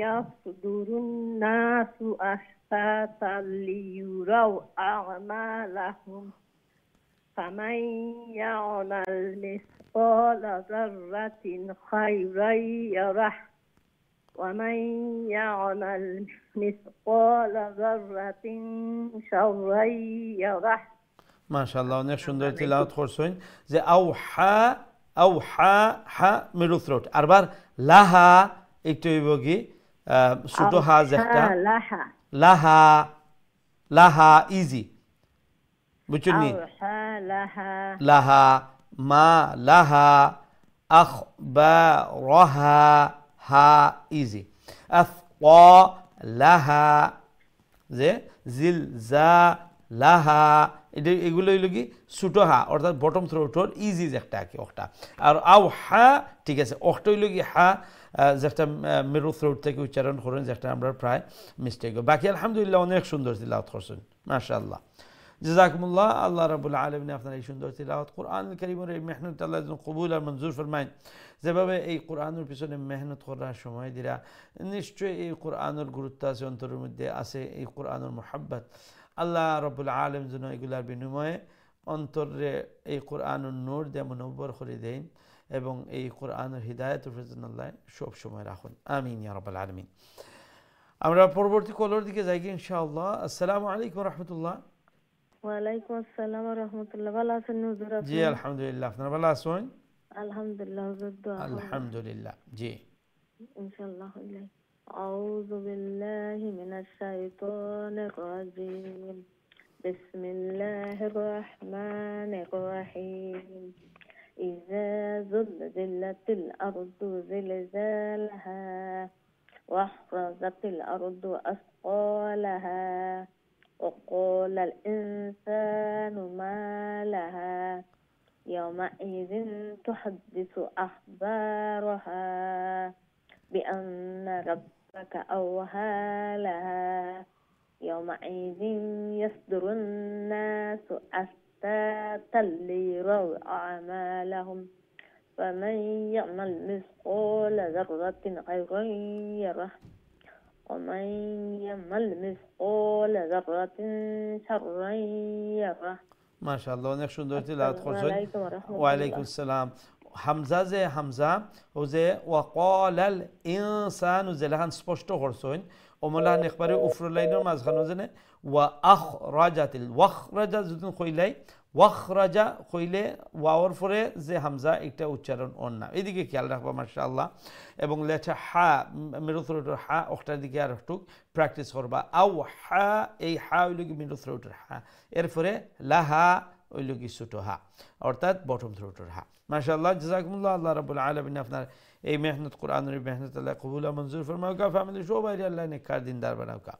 يصدر الناس أشتاتا ليروا أعمالهم فمن يعمل مثقال ذرة خيرا يره ومن يعمل مثقال ذرة شرا يره মাশাআল্লাহ, অনেক সুন্দর তিলাওয়াত করছেন। যে আওহা, আওহা, হা মিডল থ্রোট, আরবার লাহা একটু হইবগি ছোট হা যেটা لها লাহা, লাহা ইজি, বুঝছেন নি? أوحى لها লাহা, মা লাহা, আখবারহা, হা ইজি, আফকা লাহা, যে জিল জা লাহা, এটা এগুলো হইল কি ছোটো হা, অর্থাৎ বটম থ্রোটর ইজি একটা কি অকটা। আর আও হা ঠিক আছে, অকটা হইল কি হা যেটা মেরু থ্রোট থেকে উচ্চারণ করেন, যেটা আমরা প্রায় মিস্টেক। বাকি আলহামদুলিল্লাহ অনেক সুন্দর তিলাওয়াত করছেন, মাশাআল্লাহ, জাযাকুমুল্লাহ। আল্লাহ রাব্বুল আলামিন আপনার এই সুন্দর তিলাওয়াত, কোরআনুল কারীমের এই মেহনত আল্লাহ যেন কবুল আর মঞ্জুর ফরমায়। যেভাবে এই কোরআনের পিছনে মেহনত করার সময় দিরা, নিশ্চয়ই এই কোরআনের গুরুত্ব আছে, অন্তরের মধ্যে আছে এই কোরআনের মোহাব্বত। আল্লাহ রাব্বুল আলামিন যেন এগুলার বিনিময়ে অন্তরে এই কোরআনের নূর দিয়ে মুনব্বর করে দেন এবং এই কোরআনের হিদায়াত জন্য আল্লাহ সব সময় রাখুন, আমিন ইয়া রাব্বাল আলামিন। আমরা পরবর্তী কলর দিকে যাই ইনশাআল্লাহ। আসসালামু আলাইকুম রাহমাতুল্লাহ। ওয়ালাইকুম আসসালাম ওয়া রাহমাতুল্লাহ। ভালো আছেন হুজুর? জি আলহামদুলিল্লাহ, আপনারা ভালো আছেন? আলহামদুলিল্লাহ হুজুর, দোয়া আলহামদুলিল্লাহ, জি ইনশাআল্লাহ হইলাই। আউযু বিল্লাহি মিনাশ শাইতানির রাজিম। বিসমিল্লাহির রাহমানির রাহিম। ইযা যুলজিলাতিল আরদু জিলজালাহা ওয়া আখরাজাতিল আরদু আসqalaha وقال الإنسان ما لها يومئذ تحدث أخبارها بأن ربك أوحى لها يومئذ يصدر الناس أشتاتا ليروا أعمالهم فمن يعمل مثقال ذرة خيرا يره ومن يعمل مثقال ذرة شرا يره। মাশাআল্লাহ, অনেক সুন্দর তিলাওয়াত করছেন। ওয়ালাইকুম আসসালাম। হামজা যে হামজা ও যে ওয়াকালাল ইনসানু জেলাহান স্পষ্ট করছেন, ওমলাহান একবারে উফর লাইনের মাঝখানে যেন ওয়া আখরাজাতিল, ওয়াখরাজা যদি কইলাই, ওয়াখরাজা কইলে ওয়াওর পরে যে হামজা একটা উচ্চারণ অন না, এদিকে খেয়াল রাখবা মাশাআল্লাহ। এবং লেখা হা মেরু থ্রোটের হা, ওটার দিকে আর একটু প্র্যাকটিস করবা। আও হা, এই হা হইল কি মেরু থ্রোটের হা, এরপরে লাহা হইল কি ছোটো হা, অর্থাৎ বটম থ্রোটের হা। মাশাআল্লাহ, জাযাকুমুল্লাহ। আল্লাহ রাব্বুল আলামিন আপনার এই মেহনত, কোরআনের মেহনত আল্লাহ কবুল মঞ্জুর ফরমাউকা, ফ্যামিলি সবাই আল্লাহ নেককার দিনদার বানাউকা,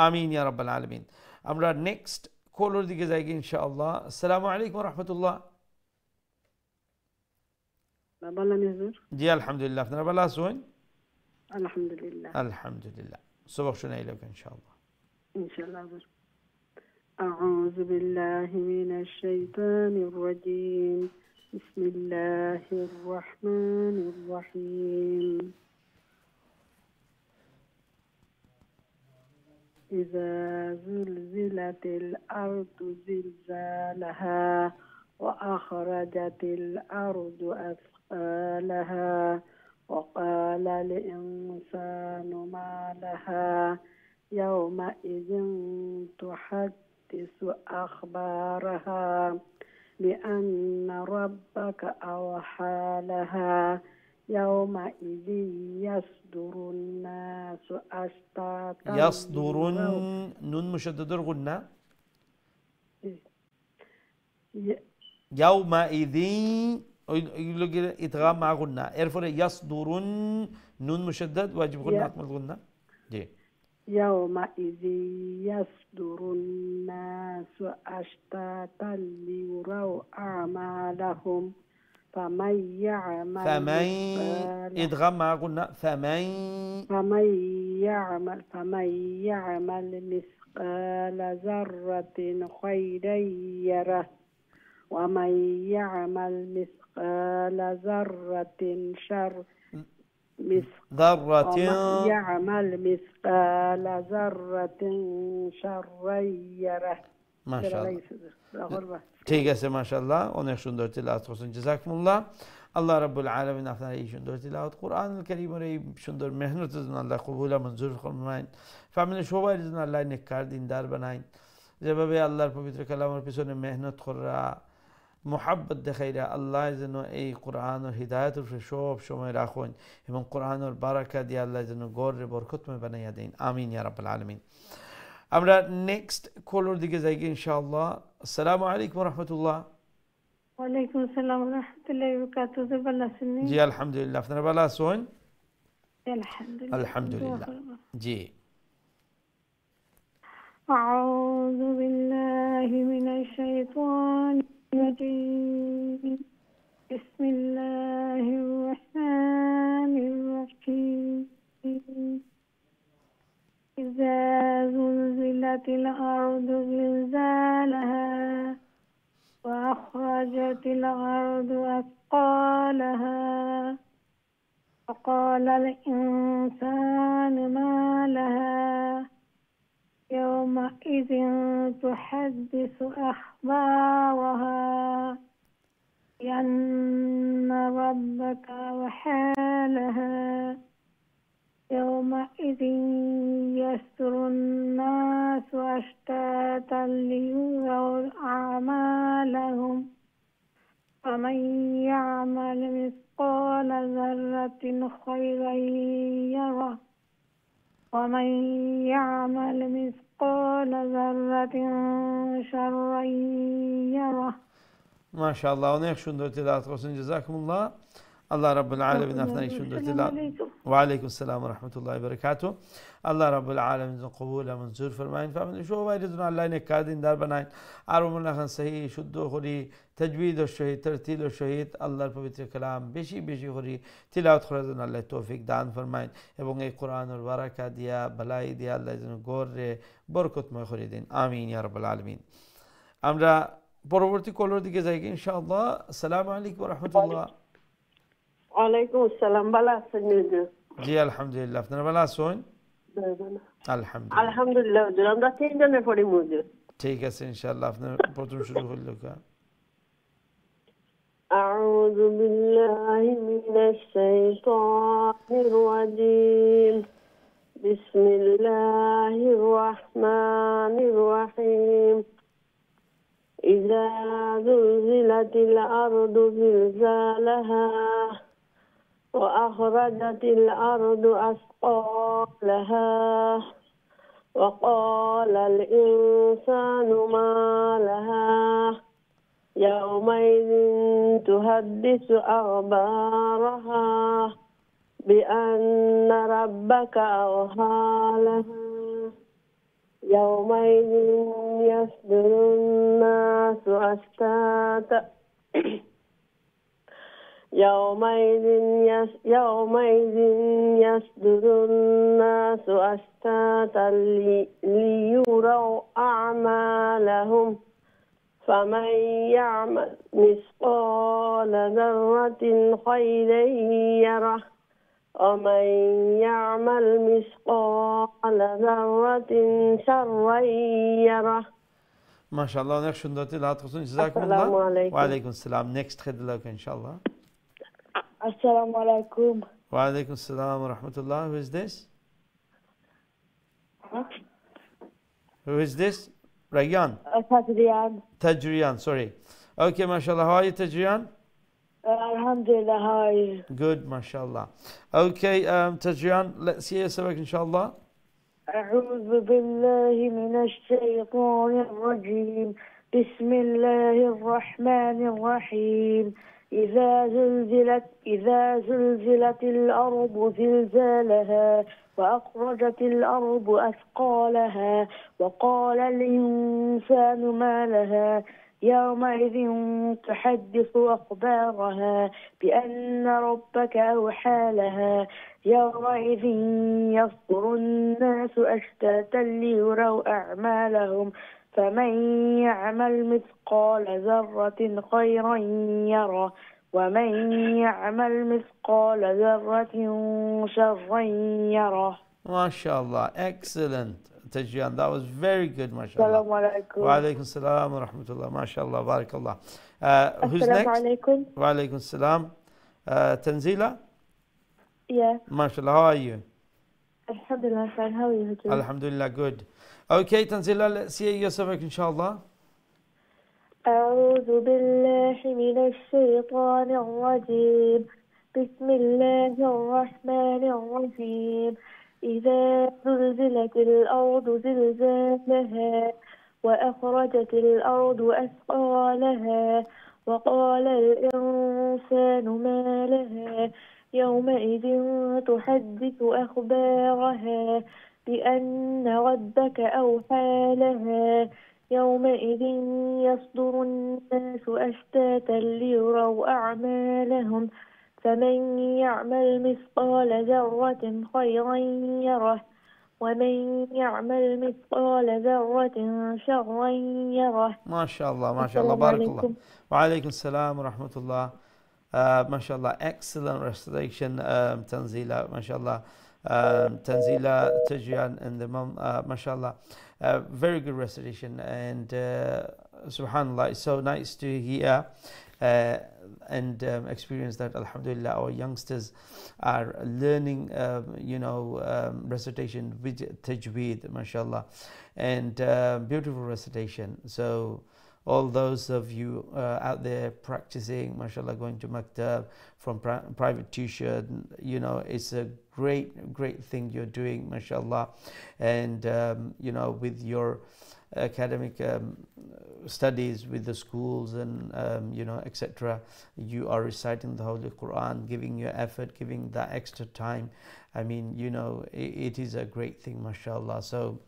আমিন ইয়া রাব্বাল আলামিন। আমরা নেক্সট কলর দিকে যাই ইনশাআল্লাহ। আসসালামু আলাইকুম রাহমাতুল্লাহ। জি আলহামদুলিল্লাহ, আপনারা ভালো আছেন? আলহামদুলিল্লাহ আলহামদুলিল্লাহ, সবক শুনাইলাম ইনশাআল্লাহ। ইনশাআল্লাহ। أعوذ بالله من الشيطان الرجيم. بسم الله الرحمن الرحيم. إذا زلزلت الأرض زلزالها وأخرجت الأرض أثقالها وقال الإنسان ما لها يومئذ تحدث أخبارها بأن ربك أوحى لها يومئذ يصدر الناس أشتاتا يصدرون، نون مشدد الغنة، يومئذ إدغام مع غنة، إرفع يصدرون، نون مشدد واجب غنة أكمل غنة. جي يومئذ يصدر الناس أشتاتا ليروا أعمالهم فمن يعمل فمن مثقال إدغام مع قلنا فمن يعمل مثقال ذرة خيرا يره ومن يعمل مثقال ذرة ذرة ومن يعمل مثقال ذرة شرا يره ما شاء الله ঠিক আছে মাশাআল্লাহ অনেক সুন্দর তিলাওয়াত করছেন জাযাকুমুল্লাহ আল্লাহ রাব্বুল আলামিন আপনার এই সুন্দর তিলাওয়াত কোরআনুল কারীমের এই সুন্দর মেহনতের জন্য আল্লাহ কবুল আর মঞ্জুর ফরমায়েন ফ্যামিলি সবার জন্য আল্লাহ নেককার দিনদার বানায়েন যেভাবে আল্লাহর পবিত্র কালামের পিছনে মেহনত করা মোহাব্বত দেখাইরা আল্লাহ যেন এই কোরআনের হিদায়াতের উপরে সব সময় রাখুন এবং কোরআনের বারাকা দিয়ে আল্লাহ যেন গড়ে বরকতময় বানাইয়া দেন আমিন ইয়া রাব্বাল আলামিন আমরা নেক্সট কলর দিকে যাই ইনশাআল্লাহ আসসালামু আলাইকুম ওয়া রাহমাতুল্লাহ ওয়ালাইকুম আসসালাম ওয়া রাহমাতুল্লাহি ওয়া বারাকাতুহু ভালো আছেন জি আলহামদুলিল্লাহ আপনারা ভালো আছেন আলহামদুলিল্লাহ আলহামদুলিল্লাহ জি আউযু বিল্লাহি মিনাশ শাইতানির রাজীম বিসমিল্লাহির রাহমানির রাহিম إذا زلزلت الأرض زلزالها وأخرجت الأرض أثقالها وقال الإنسان ما لها يومئذ تحدث أخبارها بأن ربك وحالها يومئذ يصدر الناس أشتاتا ليروا أعمالهم فمن يعمل مثقال ذرة خيرا يره ومن يعمل مثقال ذرة شرا يره ما شاء الله অনেক সুন্দর তিলাওয়াত করছেন জাযাকুমুল্লাহ আল্লাহ রাব্বুল আলামিন আপনার এই সুন্দর তিলাওয়াত ওয়া আলাইকুম আসসালাম ওয়া রাহমাতুল্লাহি ওয়া বারাকাতুহু আল্লাহ রাব্বুল আলামিন কবুল আর মঞ্জুর ফরমায়েন ফ্যামিলি সবাই যেন আল্লাহ নেককার দিনদার বানায় আর মনে রাখেন সহি শুদ্ধ করি তাজবিদের সহিত তারতিলের সহিত আল্লাহর পবিত্র কালাম বেশি বেশি করি তিলাওয়াত করার জন্য আল্লাহ তৌফিক দান ফরমায়েন এবং এই কোরআনের বারাকা দিয়া বালাই দিয়া আল্লাহ যেন গড়ে বরকতময় করে দিন আমিন ইয়া রাব্বুল আলামিন আমরা পরবর্তী কলর দিকে যাই ইনশাআল্লাহ আসসালামু আলাইকুম ওয়া রাহমাতুল্লাহ ওয়ালাইকুম আসসালাম ভালো আছেন জি আলহামদুলিল্লাহ আপনারা ভালো আছেন আলহামদুলিল্লাহ আলহামদুলিল্লাহ হুজুর আমরা তিনজনে পড়ি হুজুর ঠিক আছে ইনশাআল্লাহ আপনার প্রথম শুরু হলো কা أعوذ بالله من الشيطان الرجيم بسم الله الرحمن الرحيم إذا زلزلت الأرض زلزالها وأخرجت الأرض أثقالها وقال الإنسان ما لها يومئذ تحدث أخبارها بأن ربك أوحى لها يومئذ يصدر الناس أشتاتا يومئذ يصدر الناس أشتاتا ليروا أعمالهم فمن يعمل مثقال ذرة خيرا يره ومن يعمل مثقال ذرة شرا يره ما شاء الله অনেক সুন্দর তিলাওয়াত করছেন জাযাকুমুল্লাহ ওয়া আলাইকুম আসসালাম নেক্সট খেদলা ইনশাআল্লাহ আসসালামু আলাইকুম ওয়া আলাইকুম আসসালাম ওয়া রাহমাতুল্লাহ who is this Rayyan Tajriyan sorry okay mashallah how are you Tajriyan Alhamdulillah how are you good mashallah okay Tajriyan let's hear sabak inshallah أعوذ بالله من الشيطان الرجيم بسم الله الرحمن الرحيم إذا زلزلت الأرض زلزالها وأخرجت الأرض أثقالها وقال الإنسان الإنسان ما لها يومئذ تحدث أخبارها بأن ربك أوحى لها يومئذ يصدر الناس أشتاتا ليروا أعمالهم فمن يعمل مثقال ذرة خيرا يره ومن يعمل مثقال ذرة شرا يره. MashaAllah, excellent, Tajyan. That was very good, السلام MashaAllah. عليكم. Wa alaikum salam wa rahmatullah. MashaAllah, barakallah. Who's Assalamu next? alaikum. Wa alaikum salam. Tanzila? Yeah. MashaAllah, how are you? Alhamdulillah, fine. How are you doing? Alhamdulillah, good. Okay, Tanzila, let's hear your sabak, inshallah. أعوذ بالله من الشيطان الرجيم. بسم الله الرحمن الرحيم. إذا زلزلت الأرض زلزالها وأخرجت الأرض أثقالها وقال الإنسان ما لها يومئذ تحدث أخبارها بأن ربك أوحى لها يومئذ يصدر الناس أشتاتا ليروا أعمالهم فمن يعمل مثقال ذرة خيرا يره ومن يعمل مثقال ذرة شرا يره. MashaAllah, MashaAllah, السلام barakallah. عليكم. Wa alaikum salam wa rahmatullah. MashaAllah, excellent recitation, Tanzila, MashaAllah. Tanzila, Tajyan, and the mom, MashaAllah. Very good recitation, and subhanallah, it's so nice to hear and experience that, alhamdulillah, our youngsters are learning, recitation with tajweed, mashallah, and beautiful recitation. So all those of you out there practicing, mashallah, going to maktab, from private tuition, it's a great thing you're doing, mashallah. And with your academic studies with the schools and etc., you are reciting the Holy Quran, giving your effort, giving that extra time. I mean, it is a great thing, mashallah. So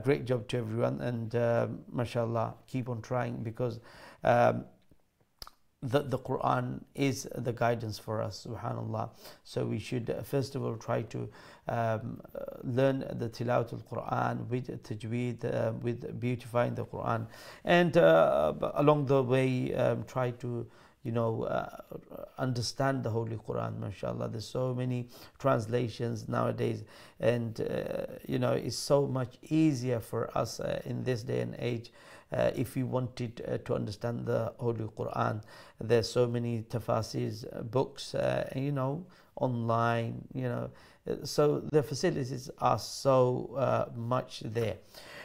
great job to everyone, and mashallah, keep on trying, because the Quran is the guidance for us, subhanallah. So we should first of all try to learn the tilawat al-Quran with tajweed, with beautifying the Quran, and along the way try to understand the Holy Quran, mashallah. There's so many translations nowadays, and it's so much easier for us in this day and age. If we wanted to understand the Holy Quran, there's so many tafasirs books, online, so the facilities are so much there.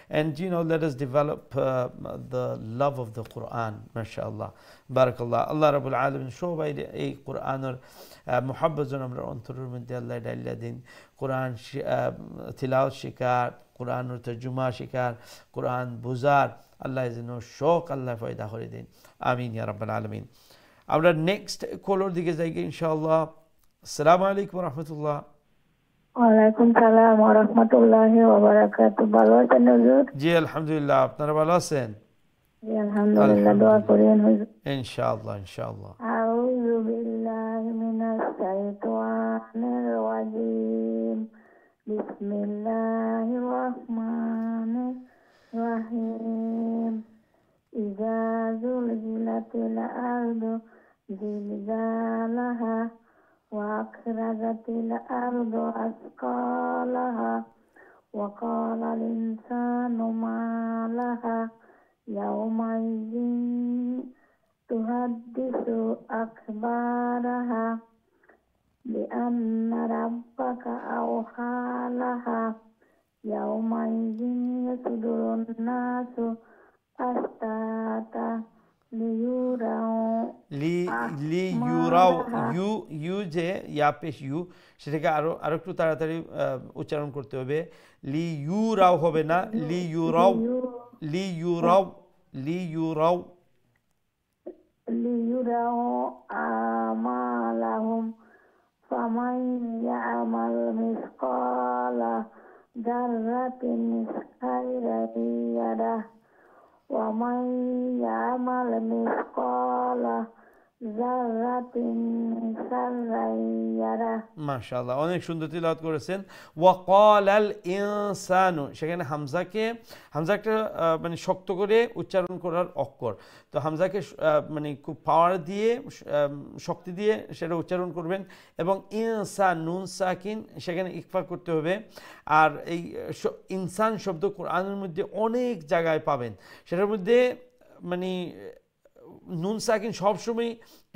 And let us develop the love of the Quran, mashallah, barakallah. Allah Rabbul Alamin shobai ei Quranur muhabbazun amra onturur min Allah dalladin Quran tilawat shikar, Quranur tarjuma shikar, Quran buzar, Allah is শোক আল্লাহ পয়দা করে দিন, আমিন ইয়া রাব্বাল আলামিন। আমরা next কলার দিকে যাই ইনশাআল্লাহ। আসসালামু আলাইকুম ওয়া রাহমাতুল্লাহ। ওয়ালাইকুম সালাম ওয়া রাহমাতুল্লাহি ওয়া বারাকাতুহু। ভালো আছেন হুজুর? জি আলহামদুলিল্লাহ, আপনারা ভালো আছেন? জি আলহামদুলিল্লাহ, দোয়া করেন হুজুর। ইনশাআল্লাহ ইনশাআল্লাহ। আউযু বিল্লাহি মিনাশ শাইতানির রাজীম। বিসমিল্লাহির রাহমানির রহিম। ইযা যুলজিলাতিল আরদু জিলজালাহা ওয়া আখরাজাতিল আরদু আসকালাহা ওয়া ক্বালাল ইনসানু মা লাহা ইয়াওমাইযিন তুহাদ্দিসু আখবারাহা বিআন্না রাব্বাকা আওহা লাহা ইয়াওমাইযিন ইয়াসদুরুন নাসু আশতাতা লিয়ুরাউ ইউ যে ইয়া পেশ ইউ, সেটাকে আরো একটু তাড়াতাড়ি উচ্চারণ করতে হবে। লি ইউ রাও হবে না, লি ইউ রাও, লি ইউ রাও, লি ইউ রাও, লিয়ুরাউ আমালাহুম ফামান ইয়ামাল মিসকালা zarratin khairan yarah wa man ya'mal mithqala zarratin sharran yarah। মাশাআল্লাহ, অনেক সুন্দর তিলাওয়াত করেছেন। ওয়াকালাল ইনসানু, সেখানে হামজাটা মানে শক্ত করে উচ্চারণ করার অক্ষর, তো হামজাকে মানে খুব পাওয়ার দিয়ে শক্তি দিয়ে সেটা উচ্চারণ করবেন, এবং ইনসান নুন সাকিন সেখানে ইকফা করতে হবে। আর এই ইনসান শব্দ কোরআনের মধ্যে অনেক জায়গায় পাবেন, সেটার মধ্যে মানে নুন সাকিন সবসময়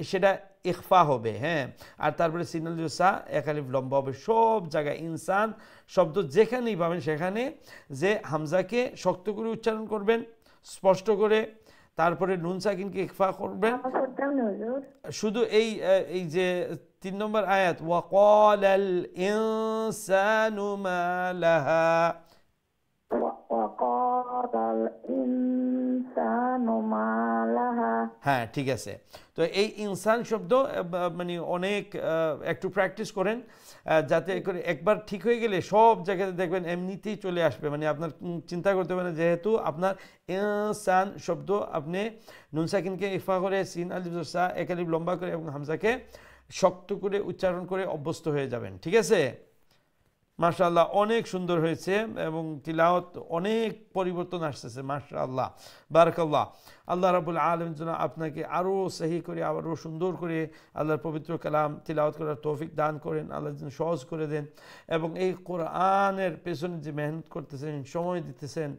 সেটা ইখফা হবে, হ্যাঁ। আর তারপরে সিনাল জোসা একালিফ লম্বা হবে সব জায়গায়। ইনসান শব্দ যেখানেই পাবেন সেখানে যে হামজাকে শক্ত করে উচ্চারণ করবেন স্পষ্ট করে, তারপরে নুন সাকিনকে ইখফা করবেন। শুধু এই যে 3 নম্বর আয়াত ওয়াকালাল ইনসানু মা লাহা, হ্যাঁ ঠিক আছে। তো এই ইনসান শব্দ মানে অনেক একটু প্র্যাকটিস করেন, যাতে করে একবার ঠিক হয়ে গেলে সব জায়গাতে দেখবেন এমনিতেই চলে আসবে, মানে আপনার চিন্তা করতে হবে না, যেহেতু আপনার ইনসান শব্দ আপনি নুন সাকিনকে ইফা করে সিন আলিফ জোসা এক আলিফ লম্বা করে এবং হামজাকে শক্ত করে উচ্চারণ করে অভ্যস্ত হয়ে যাবেন, ঠিক আছে। মাশাআল্লাহ, অনেক সুন্দর হয়েছে এবং তিলাওয়াত অনেক পরিবর্তন আসতেছে, মাশাআল্লাহ বারাকাল্লাহ। আল্লাহ রাব্বুল আলামিন যেন আপনাকে আরও সহি করে আরও সুন্দর করে আল্লাহর পবিত্র কালাম তিলাওয়াত করার তৌফিক দান করেন, আল্লাহ যেন সহজ করে দেন, এবং এই কোরআনের পেছনে যে মেহনত করতেছেন, সময় দিতেছেন,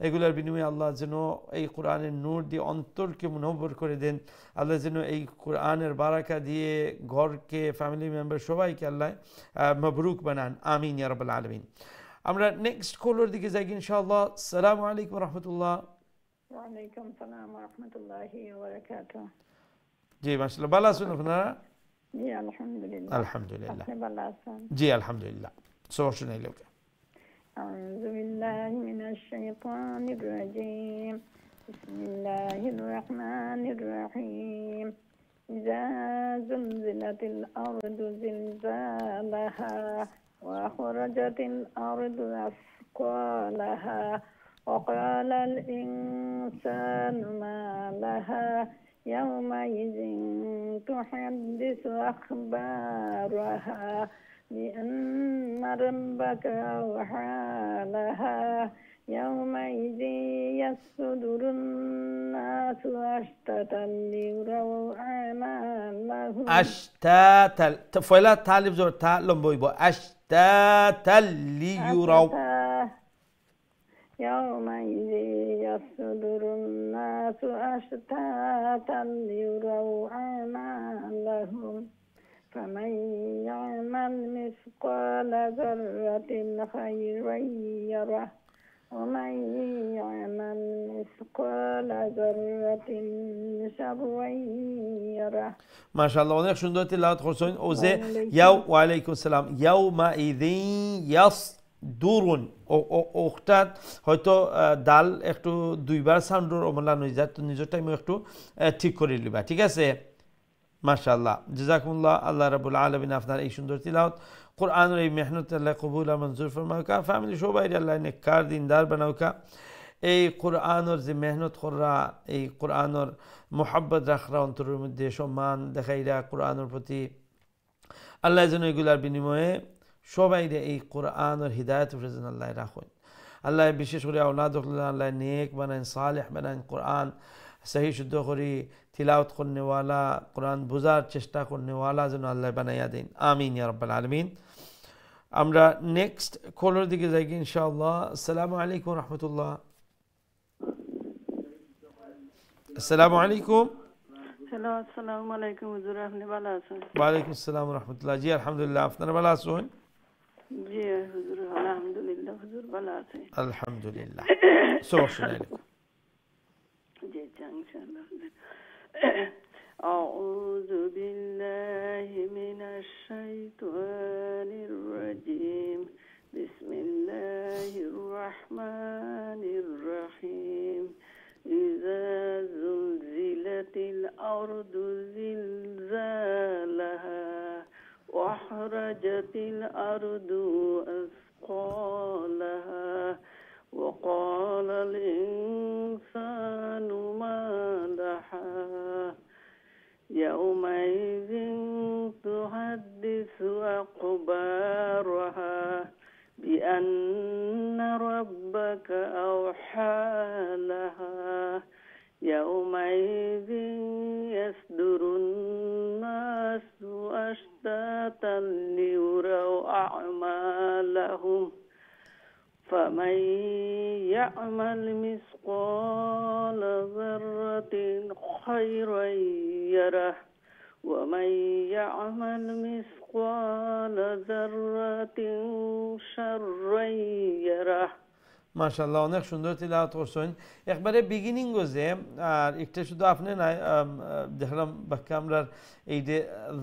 এগুলোর বিনিময়ে আল্লাহ যেন এই কোরআনের নূর দিয়ে অন্তরকে মুনব্বর করে দেন। আল্লাহ যেন এই কোরআনের বারাকা দিয়ে ঘরকে, ফ্যামিলি মেম্বার সবাইকে আল্লাহ মবরুক বানান, আমিন ইয়া রাব্বাল আলামিন। আমরা নেক্সট কলার দিকে যাই ইনশাআল্লাহ। আসসালামু আলাইকুম রাহমাতুল্লাহ। ওয়া আলাইকুম সালাম ওয়া রাহমাতুল্লাহি ওয়া বারাকাতুহু। জি মাশাআল্লাহ, ভালো আছেন আপনারা? জি আলহামদুলিল্লাহ। আলহামদুলিল্লাহ। আপনি ভালো আছেন? জি আলহামদুলিল্লাহ। শুনুন লোকে أعوذ بالله من الشيطان الرجيم. بسم الله الرحمن الرحيم. إذا زلزلت الأرض زلزالها وأخرجت الأرض أثقالها وقال الإنسان ما لها يومئذ تحدث أخبارها بأن ربك أوحى لها يومئذ يصدر الناس أشتاتا ليروا أعمالهم. أشتاتا فلا تعلم زور تا لمبويبو أشتاتا ليروا يومئذ يصدر الناس أشتاتا ليروا أعمالهم فمن يعمل مثقال ذرة خيرا يره ومن يعمل مثقال ذرة شرا يره। ما شاء الله অনেক সুন্দর তিলাওয়াত করছেন। ও যে ওয়ালাইকুম সালাম, ইয়াউমাইযিন ইয়াসদুরুন, ওটা হয়তো দাল একটু দুইবার সাউন্ডের অমলান হয়ে যায়, তো নিজের টাইমে একটু ঠিক করে নিবা, ঠিক আছে। মাশাআল্লাহ, জাযাকুমুল্লাহ। আল্লাহ রাব্বুল আলামিন আপনার এই সুন্দর তিলাওয়াত, কোরআনের এই মেহনত আল্লাহ কবুল আর মঞ্জুর ফরমাউকা, ফ্যামিলি সবাই আল্লাহ নেককার দিনদার বানাউকা। এই কোরআনের যে মেহনত করা, এই কোরআনের মোহাব্বত রাখরা, অন্তরের মধ্যে সম্মান দেখাইরা কোরআনের প্রতি, আল্লাহ যেন এগুলার বিনিময়ে সবাই এই কোরআনের হিদায়ত যেন আল্লাহ রাখেন। আল্লাহ বিশেষ করে আওলাদ আল্লাহ নেক বানান, সালেহ বানান, কোরআন সহি শুদ্ধ করি তিলাওয়াত করনেওয়ালা, কোরআন বোঝার চেষ্টা করনেওয়ালা যেন আল্লাহ বানাইয়া দিন, আমিন ইয়া রাব্বাল আলামিন। আমরা নেক্সট কলার দিকে যাই ইনশাআল্লাহ। আসসালামু আলাইকুম রাহমাতুল্লাহ। আসসালামু আলাইকুম। হ্যালো, আসসালামু আলাইকুম হুজুর, আপনি ভালো আছেন? ওয়ালাইকুম আসসালাম রাহমাতুল্লাহ। জি আলহামদুলিল্লাহ, আপনারা ভালো আছেন? জি হুজুর আলহামদুলিল্লাহ, হুজুর ভালো আছে আলহামদুলিল্লাহ। জি ইনশাআল্লাহ। أعوذ بالله من الشيطان الرجيم. بسم الله الرحمن الرحيم. إذا زلزلت الأرض زلزالها وأخرجت الأرض أثقالها الإنسان ما لها يومئذ تحدث أخبارها بأن ربك أوحى لها يومئذ يصدر الناس أشتاتا ليروا أعمالهم فمن يعمل مثقال ذرة خيرا يره ومن يعمل مثقال ذرة شرا يره মাশাআল্লাহ, অনেক সুন্দর তিলাওয়াত করছেন। একবারে বিগিনিং গজে আর একটা শুধু আপনি না দেখলাম বাক্য আমরা এই যে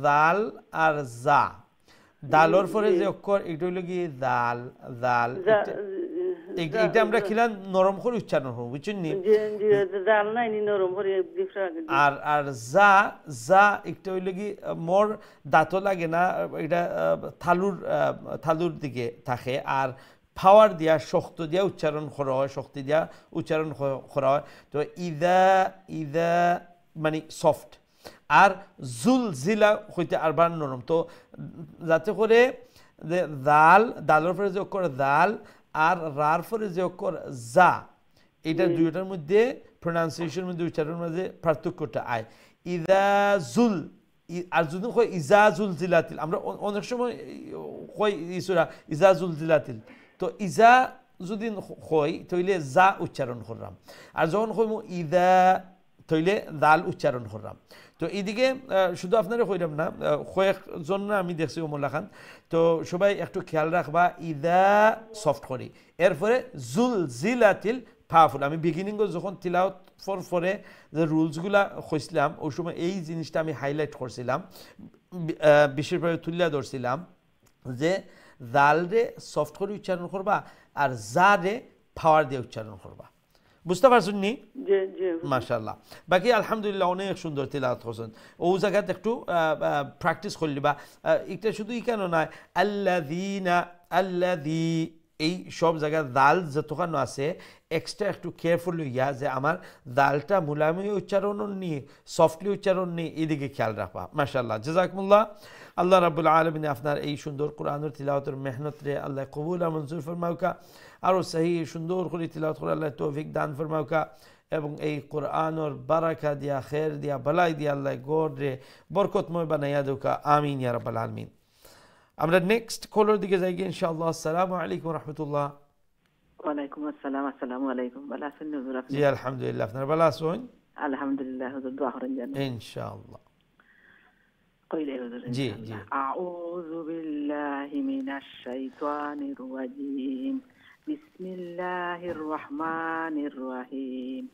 দাল আর জা, দালর পরে যে অক্ষর এটা হইল কি দাল, দাল এটা আমরা খিলা নরম করে উচ্চারণ করব, বুঝছেন নি? দাল নাই নি নরম করে আর আর জা, জা একটা হইল কি মোর দাঁতও লাগে না, এটা থালুর দিকে থাকে, আর পাওয়ার দিয়া শক্ত দিয়া উচ্চারণ করা হয়, শক্তি দিয়া উচ্চারণ করা হয়। তো ইদা ইদা মানে সফট, আর জুল জিলা হইতে আরবার নরম। তো যাতে করে যে দাল, দালের পরে যে অক্ষর দাল আর রার পরে যে অক্ষর জা, এইটার দুইটার মধ্যে প্রোনাউন্সিয়েশনের মধ্যে উচ্চারণের মধ্যে পার্থক্যটা আয়। ইদা জুল, আর যদি কই ইজাজুল জিলাতিল, আমরা অনেক সময় কই ইসুরা ইজাজুল জিলাতিল, তো ইজা যদি কই তইলে জা উচ্চারণ করলাম, আর যখন কইমু ইদা তইলে দাল উচ্চারণ করলাম। তো এইদিকে শুধু আপনারা কইলাম না, কয়েকজন আমি দেখছি ওমল্লা খান, তো সবাই একটু খেয়াল রাখবা ইদা সফট করি, এরপরে জুল জিলাতিল পাওয়ারফুল। আমি বিগিনিং যখন তিলাওয়াত পরে যে রুলসগুলা কইছিলাম ওই সময় এই জিনিসটা আমি হাইলাইট করছিলাম, বিশেষভাবে তুলিয়া ধরছিলাম যে জাল রে সফট করে উচ্চারণ করবা আর জা রে পাওয়ার দিয়ে উচ্চারণ করবা। বুঝতে পারছেন নি? মাশাআল্লাহ। বাকি আলহামদুলিল্লাহ অনেক সুন্দর তিলাওয়াত করছেন। ও জায়গাতে একটু প্র্যাকটিস করলিবা। এটা শুধু কেন নয়, আল্লাযীনা, আল্লাযী, এই সব জায়গায় দাল যতখানো আছে এক্সট্রা একটু কেয়ারফুল হইয়া যে আমার দালটা মুলায়মি উচ্চারণ নিয়ে সফটলি উচ্চারণ নিয়ে এদিকে খেয়াল রাখবা। মাশাআল্লাহ, জাযাকুমুল্লাহ। আল্লাহ রাব্বুল আলামিন আপনার এই সুন্দর কোরআনের তিলাওয়াতের মেহনত রে আল্লাহ কবুল আর মঞ্জুর ফরমাউকা, আরও সহি সুন্দর করে তিলাওয়াত করে আল্লাহ তৌফিক দান ফরমাউকা, এবং এই কোরআনের বারাকা দিয়া খের দিয়া বালাই দিয়া আল্লাহ গড় রে বরকতময় বানাইয়া দৌকা। আমিন ইয়া রাব্বাল আলামিন। আমরা নেক্সট কলার দিকে যাই গিয়ে ইনশাআল্লাহ। আসসালামু আলাইকুম রাহমাতুল্লাহ। ওয়ালাইকুম আসসালাম। আসসালামু আলাইকুম। ভালো আছেন হুজুর আপনি? জি আলহামদুলিল্লাহ, আপনারা ভালো আছেন? আলহামদুলিল্লাহ হুজুর, দোয়া করেন যেন ইনশাআল্লাহ। কইলে হুজুর জি জি। আউযু বিল্লাহি মিনাশ শাইতানির রাজীম। বিসমিল্লাহির রহমানির রহিম।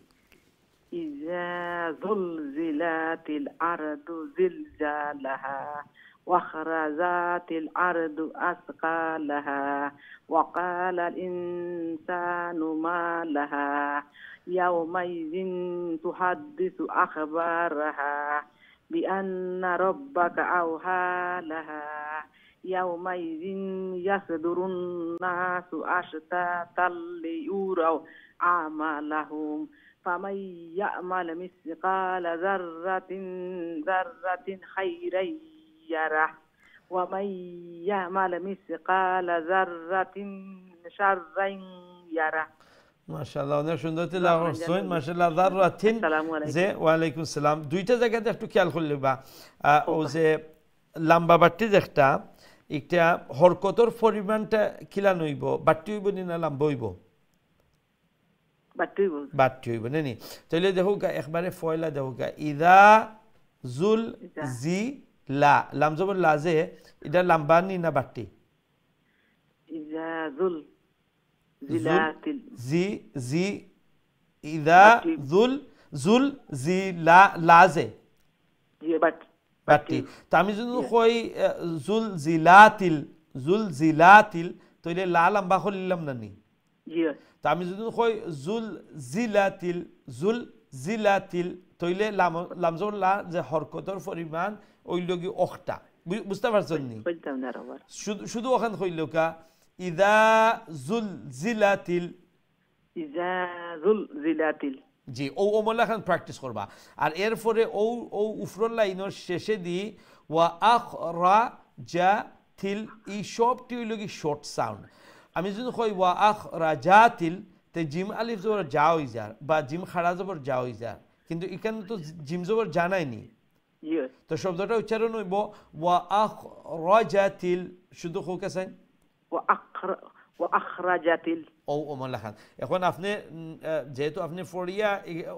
ইযা যুলজিলাতিল আরদু জিলজালাহা وأخرجت الأرض أثقالها وقال الإنسان ما لها يومئذ تحدث أخبارها بأن ربك أوحى لها يومئذ يصدر الناس أشتاتا ليروا أعمالهم فمن يعمل مثقال ذرة خيرا يره ومن يعمل مثقال ذرة شرا يره। মাশাআল্লাহ, অনেক সুন্দর তিলাওয়াত করছেন। মাশাআল্লাহ। যাররাতিন যে, ওয়ালাইকুম সালাম। দুইটা জায়গাতে একটু খেয়াল করলে বা ও যে লম্বা বাট্টি যেটা, একটা হরকতর পরিমাণটা কিলা নইব, বাট্টি হইব না লম্বা হইব? বাট্টি হইব নি? তাহলে দেখো একবারে ফয়লা দেখো, ইদা জুল জি লা, লাম জবর লা যে, এটা লম্বা নি না বাট্টি? ইযা জুল জিলাতিল, জি জি, ইদা জুল জুল জি লা, লা যে বাট্টি। তো আমি যদি কই জুল জিলাতিল, জুল জিলাতিল, তাইলে লা লম্বা করিলাম না নি? তো আমি যদি কই জুল জিলাতিল, জুল জিলাতিল, তাইলে লামজর লা যে হরকতর পরিমাণ ওই লগি অখটা। বুঝতে পারছেন নি? শুধু ওখান কইল কা ইদা জুল জিলাতিল, ইজা জুলজিলাতিল। জি, ও মোল্লা খান প্র্যাকটিস করবা। আর এরপরে ও উফরুল লাইনের শেষে দি ওয়া আখরাজাতিল, এই সবটি হইল কি শর্ট সাউন্ড। আমি যদি কই ওয়া আখরাজাতিল, তে জিম আলিফ জবর যা হই যার, বা জিম খাড়া জবর যা হই যার, কিন্তু এখানে তো জিম জবর জানায়নি, তো শব্দটা উচ্চারণ হইব ওয়া আখরাজাতিল, শুধু হোক আছেন ওয়া আখরাজাতিল ও মোল্লা খান। এখন আপনি যেহেতু আপনি ফরিয়া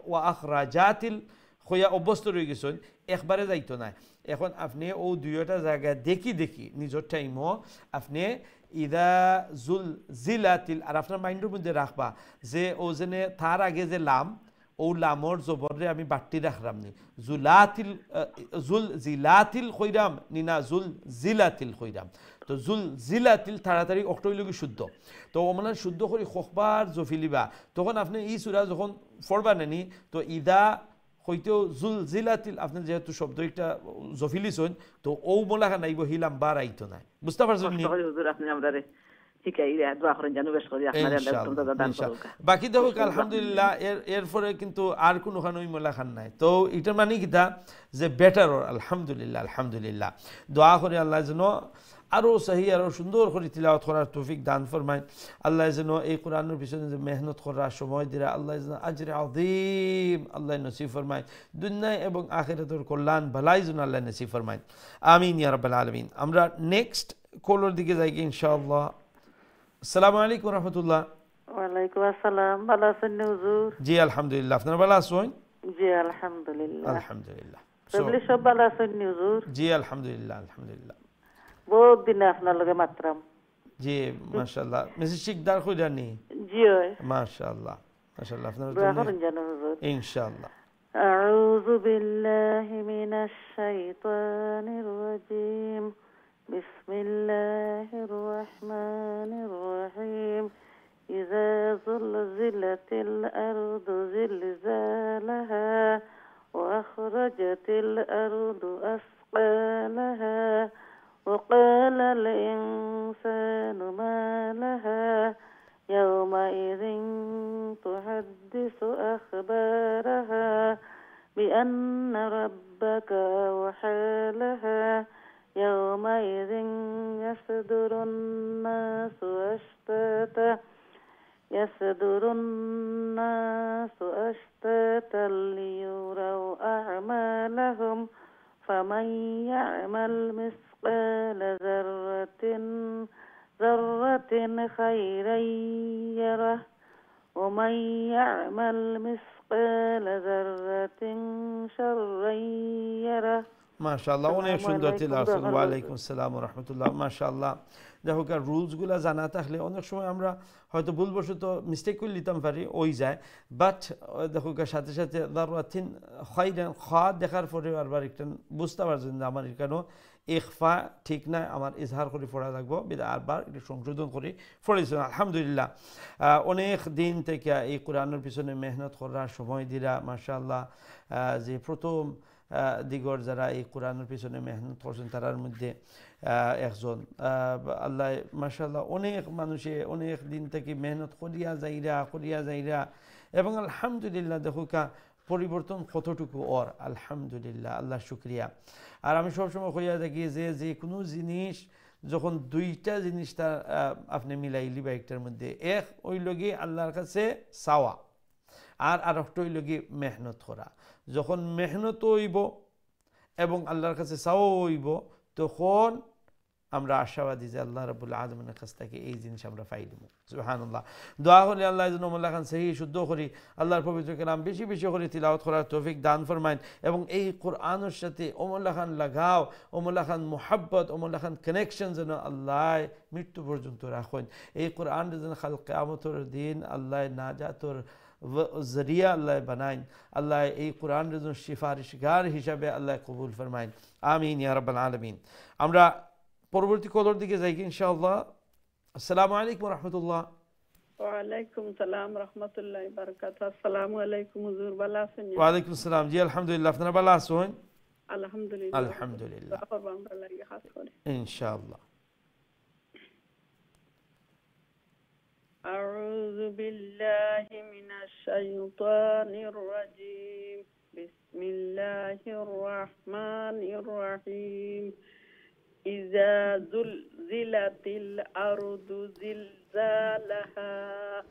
ওয়া আখরাজাতিল হইয়া অভ্যস্ত রয়ে গেছেন, একবারে যাইতো না। এখন আপনি ও দুইটা জায়গায় দেখি নিজের টাইমও আপনি ইদা জুল জিলাতিল, আর আপনার মাইন্ডের মধ্যে রাখবা যে ও যেনে তার আগে যে লাম, ও লামর জবরে আমি বাট্টি রাখলাম নি, জুলাতিল জুল জিলাতিল কইরাম নি না জুল জিলাতিল কইরাম। তো জুল জিলাতিল তাড়াতাড়ি অক্টোইলগি শুদ্ধ, তো মানে শুদ্ধ করে খোখবার জফিলিবা, তখন আপনি ই সুরা যখন ফরবা নেনি, তো ইদা হইতেও জুল জিলাতিল আপনি যেহেতু শব্দ একটা জফিলিছন, তো ও মোলাখা নাইব হিলাম বার আইতো নাই, বুঝতে পারছেন নি? বাকি দেখো আলহামদুলিল্লাহ, এরপরে কিন্তু আর কোনোখানে ওই মোলা খান নাই। তো এটার মানে কিতা যে বেটার, আলহামদুলিল্লাহ আলহামদুলিল্লাহ। দোয়া করে আল্লাহ যেন আরও সহি আরও সুন্দর করে তিলাওয়াত করার তৌফিক দান ফরমায়। আল্লাহ যেন এই কোরআনের পিছনে যে মেহনত করার সময় দিরা আল্লাহ যেন আজরে আযীম আল্লাহ নসিব ফরমায়, দুনিয়ায় এবং আখিরাতের কল্যাণ ভালাই যেন আল্লাহ নসিব ফরমায়, আমিন ইয়া রাব্বাল আলামিন। আমরা নেক্সট কলের দিকে যাই ইনশাআল্লাহ। আসসালামু আলাইকুম রাহমাতুল্লাহ। ওয়ালাইকুম আসসালাম, ভালো আছেন হুজুর? জি আলহামদুলিল্লাহ, আপনারা ভালো আছেন? জি আলহামদুলিল্লাহ। আলহামদুলিল্লাহ, সব ভালো আছেন হুজুর? জি আলহামদুলিল্লাহ আলহামদুলিল্লাহ। বহুত দিনে আপনার লগে মাত্রাম। জি মাশাআল্লাহ, মিসেস শিকদার কইরানি। জি মাশাআল্লাহ মাশাআল্লাহ, আপনার জন্য হুজুর ইনশাআল্লাহ। আউযু বিল্লাহি মিনাশ শাইতানির রাজীম, বিসমিল্লাহির রহমানির রহিম। ইযা যুলজিলাতিল আরদু জিলজালাহা ওয়া আখরাজাতিল আরদু আসকালাহা وقال الإنسان ما لها يومئذ تحدث أخبارها بأن ربك أوحى لها يومئذ يصدر الناس أشتاتا ليروا أعمالهم فمن يعمل مثقال ذرة خيرا يره ومن يعمل مثقال ذرة شرا يره। মাশাআল্লাহ, অনেক সুন্দর তিলাওয়াত। ওয়ালাইকুম আসসালাম ওয়া রাহমাতুল্লাহ। মাশাআল্লাহ, দেখো রুলসগুলো জানা থাকলে অনেক সময় আমরা হয়তো ভুলবশত মিস্টেক করে নিতাম পারি, ওই যায়। বাট দেখো সাথে সাথে দারওয়াতিন খাইরান খা দেখার পরে আরবার একটা বুঝতে পারছেন যে আমার এখানেও ইখফা ঠিক না, আমার ইজহার করে পড়া লাগবো, আরবার একটু সংশোধন করে পড়েছেন। আলহামদুলিল্লাহ, অনেক দিন থেকে এই কোরআনের পিছনে মেহনত করার সময় দিরা মাশাআল্লাহ, যে প্রথম দিগর যারা এই কোরআনের পিছনে মেহনত করছেন তারার মধ্যে একজন। আল্লাহ মাশাআল্লাহ অনেক মানুষে অনেক দিন থেকে মেহনত করিয়া যাইরা এবং আলহামদুলিল্লাহ দেখো পরিবর্তন কতটুকু ওর, আলহামদুলিল্লাহ আল্লাহ শুক্রিয়া। আর আমি সবসময় কইয়া থাকি যে কোনো জিনিস যখন দুইটা জিনিস তার আপনি মিলাইলি বা একটার মধ্যে, এক ওই লগে আল্লাহর কাছে চাওয়া, আর একটা ওই লগে মেহনত করা। যখন মেহনত হইব এবং আল্লাহর কাছে চাওয়া হইব, তখন আমরা আশাবাদী যে আল্লাহ রাব্বুল আলামিনের কাছ থেকে এই জিনিস আমরা পাইলাম। সুবহানাল্লাহ, দোয়া করি আল্লাহ যেন মোল্লা খান সহি শুদ্ধ করি, আল্লাহর পবিত্র কালাম বেশি বেশি করে তিলাওয়াত করার তৌফিক দান ফরমাইন, এবং এই কোরআনের সাথে মোল্লা খান লাগাও, মোল্লা খান মোহাব্বত, মোল্লা খান কানেকশন যেন আল্লাহ মৃত্যু পর্যন্ত রাখেন। এই কোরআন যেন কাল কিয়ামতের দিন আল্লাহ নাজাতর জরিয়া আল্লাহ বানাইন। আল্লাহ এই কোরআন যেন সিফারিশগার হিসাবে আল্লাহ কবুল ফরমাইন, আমিন ইয়া রাব্বাল আলামিন। আমরা পরবর্তী কলর দিকে যাই কি ইনশাআল্লাহ। আসসালামু আলাইকুম রাহমাতুল্লাহ। ওয়ালাইকুম সালাম রাহমাতুল্লাহি ওয়া বারাকাতুহু। আসসালামু আলাইকুম হুজুর, ভালো আছেন? ওয়া আলাইকুম আসসালাম, জি আলহামদুলিল্লাহ, আপনারা ভালো আছেন? আলহামদুলিল্লাহ আলহামদুলিল্লাহ ইনশাআল্লাহ। أعوذ بالله من الشيطان الرجيم بسم الله الرحمن الرحيم إذا زلزلت الأرض زلزالها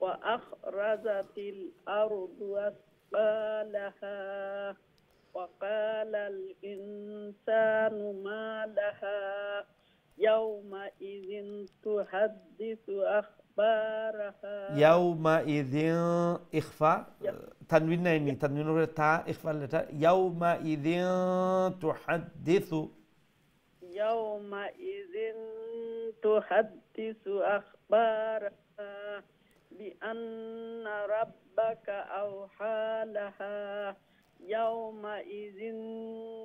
وأخرجت الأرض أثقالها وقال الإنسان ما لها يومئذ تحدث أخبارها يومئذ إخفاء تنوين نيني تنوين تا إخفاء لتا يومئذ تحدث يومئذ تحدث أخبارها بأن ربك أوحى لها يومئذ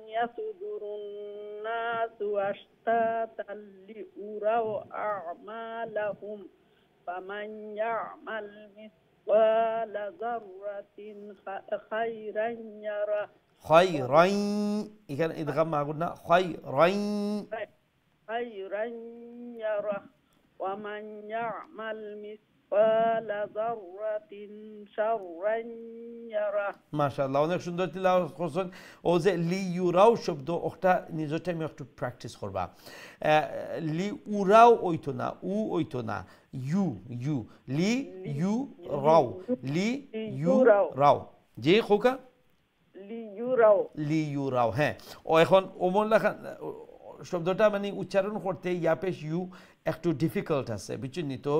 يصدر الناس أشتاتا ليروا أعمالهم فمن يعمل مثقال ذرة خيرا يره خيرا إذا إدغام ما قلنا خيرا يره ومن يعمل مثقال ذرة شرا يره মাশাআল্লাহ অনেক সুন্দর তিলাওয়াত করছেন ও যে লি ইউরাও শব্দ ওটা নিজের টাইমে একটু প্র্যাকটিস করবা লি উরাও ওইতো না উ ওইতো না ইউ ইউ লি ইউ রাও লি ইউ রাও জি খোকা লি ইউরাও হ্যাঁ ও এখন ওমর লেখা শব্দটা মানে উচ্চারণ করতে ইয়াপেশ ইউ একটু ডিফিকাল্ট আছে বুঝছেন নি তো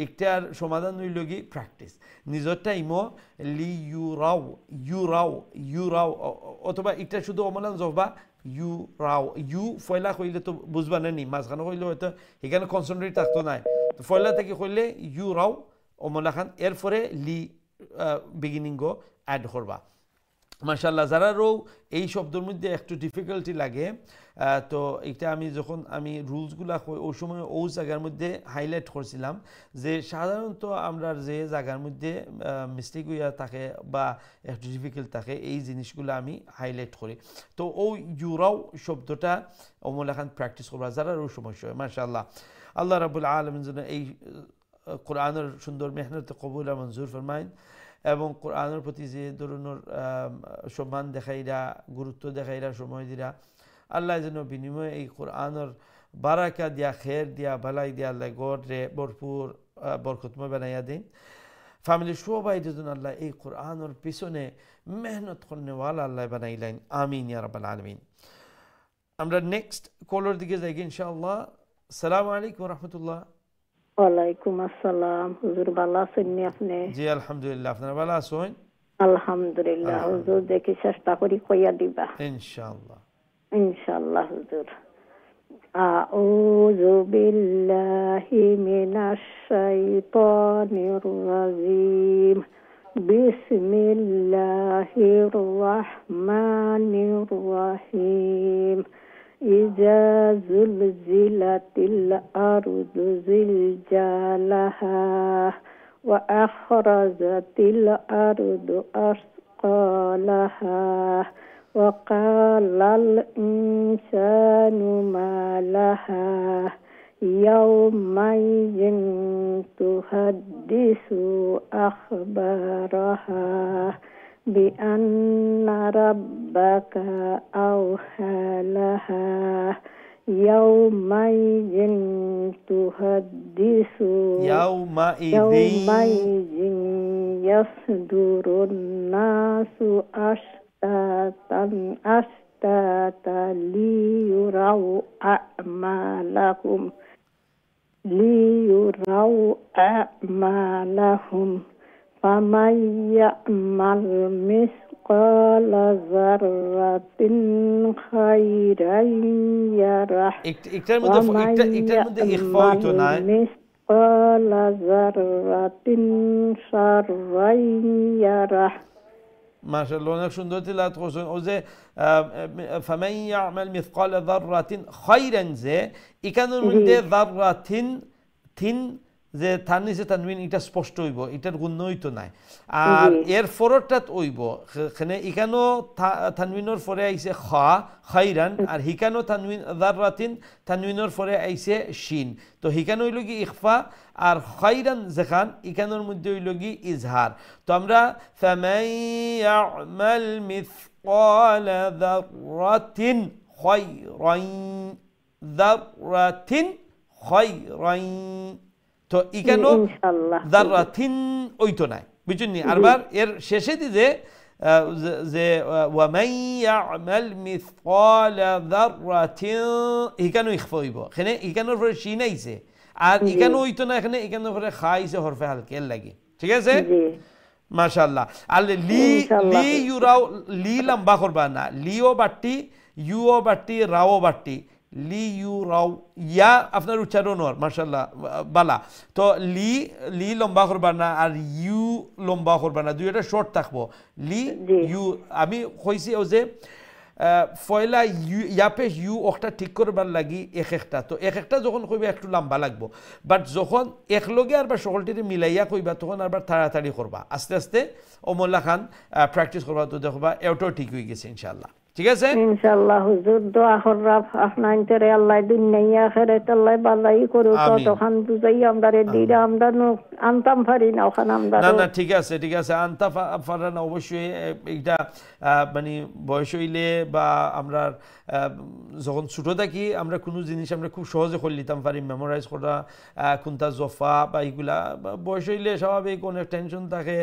একটার সমাধান হইল কি প্র্যাকটিস নিজের টাইমও লি ইউরাও ইউরাও ইউরাও অথবা একটা শুধু অমলান জবা ইউ রাও ইউ ফয়লা কইলে তো বুঝবা না নি মাঝখানে কইলে হয়তো এখানে কনসেন্ট্রেট থাকতো না তো ফয়লা থেকে কইলে ইউ রাও অমলা খান এরপরে লি বিগিনিংও অ্যাড করবা মাশাআল্লাহ যারারও এই শব্দের মধ্যে একটু ডিফিকাল্টি লাগে তো এটা আমি যখন আমি রুলসগুলা ওই সময় ওই জায়গার মধ্যে হাইলাইট করছিলাম যে সাধারণত আমরা যে জায়গার মধ্যে মিস্টেক হইয়া থাকে বা একটু ডিফিকাল্ট থাকে এই জিনিসগুলো আমি হাইলাইট করি তো ওই ইউরাও শব্দটা অমল এখন প্র্যাকটিস করবা যারারও সমস্যা হয় মাশাআল্লাহ আল্লাহ রাব্বুল আলামিন যেন এই কোরআনের সুন্দর মেহনত কবুল আর মঞ্জুর ফরমাইন এবং কোরআনের প্রতি যে ধরনের সম্মান দেখাইরা গুরুত্ব দেখাইরা সময় দিরা আল্লাহ যেন বিনিময়ে এই কোরআনের বারাকা দিয়া খের দিয়া বালাই দিয়া আল্লাহ গড়ে ভরপুর বরকতময় বানাইয়া দিন ফ্যামিলির সবাই যেন আল্লাহ এই কোরআনের পিছনে মেহনত করনেওয়ালা আল্লাহ বানাইলেন আমিন ইয়া রাব্বাল আলামিন আমরা নেক্সট কলার দিকে যাই ইনশাআল্লাহ আসসালামু আলাইকুম ওয়া রাহমাতুল্লাহ ওয়ালাইকুম আসসালাম হুজুর ভালো আছেন নি আপনি জি আলহামদুলিল্লাহ আপনারা ভালো আছেন আলহামদুলিল্লাহ হুজুর দেখি চেষ্টা করি কইয়া দিবা ইনশাআল্লাহ ইনশাআল্লাহ হুজুর আউযু বিল্লাহি মিনাশ শাইতানির রাজিম বিসমিল্লাহির রাহমানির রাহিম إذا زلزلت الأرض زلزالها وأخرجت الأرض أثقالها وقال الإنسان ما لها يومئذ تحدث أخبارها بأن ربك أوحى لها يومئذ تحدث يومئذ يصدر الناس أشتاتا ليروا أعمالهم فمن يعمل مثقال ذرة خيرا يره ومن يعمل مثقال ذرة شرا يره মাশাআল্লাহ অনেক সুন্দর তিলাওয়াত করছেন ও যে ফামান ইয়ামাল মিসকাল যাররাতিন খায়রান যে এখানের মধ্যে যাররাতিন তিন যে তার নিচে তানবিন এটা স্পষ্ট হইব, এটার গুণ হইতো নাই। আর এর ফরটাত হইব এখানে ইকানো তানবিনের পরে আইছে খাইরান, আর হিকানো তানবিন যাররাতিন তানবিনের পরে আইছে শিন। তো হিকানো হইল কি ইখফা, আর খাইরান যেখান ইকানোর মধ্যে হইল কি ইজহার। তো আমরা ফামান ইয়ামাল মিসকালা যাররাতিন খাইরান, যাররাতিন খাইরান, তো ইকানো যাররাতিন ওইতো নাই, বুঝছেন নি? আরবার এর শেষে দিছে যে ওয়ামান ইয়ামাল মিসকালা যাররাতিন, ইকানো ইখফা হইব, এখানে ইকানোর পরে শিন আইছে, আর ইকানো হইতো না, এখানে ইকানোর পরে খা আইছে হরফে হালকের লাগি, ঠিক আছে? মাশাআল্লাহ। আর লি ইউরাও, লি লম্বা করবা না, লিও বাট্টি, ইউও বাট্টি, রাও বাট্টি, লি ইউ রাও, ইয়া আপনার উচ্চারণ মাশাআল্লাহ বালা। তো লি লম্বা করবা না, আর ইউ লম্বা করবা না, দুইটা শর্ট থাকবো। লি ইউ আমি কইছি ও যে ফয়লা ইয়াপে ইউ একটা ঠিক করবার লাগি একটা, তো একটা যখন কইবা একটু লম্বা লাগবো, বাট যখন একলগে আর বা সকলটিতে মিলাইয়া কইবা তখন আবার তাড়াতাড়ি করবা, আস্তে আস্তে অমল্লা খান প্র্যাকটিস করবা, তো দেখবা এটাও ঠিক হয়ে গেছে ইনশাআল্লাহ, ঠিক আছে? ইনশাআল্লাহ হুজুর দোয়া কররা আপনার ইনতে আল্লাহ দুনিয়া আখিরাত আল্লাহ বালাই করুক, তখন বুঝাই আমরা দিরা আমরা আনতাম পারি না ওখানে আমরা। না না ঠিক আছে, ঠিক আছে, আনতা পারা না অবশ্যই, এটা মানে বয়স হইলে বা আমরা যখন ছোটো থাকি আমরা কোনো জিনিস আমরা খুব সহজে করে নিতাম পারি, মেমোরাইজ করা কোনটা জফা বা এইগুলা, বয়স হইলে স্বাভাবিক অনেক টেনশন থাকে,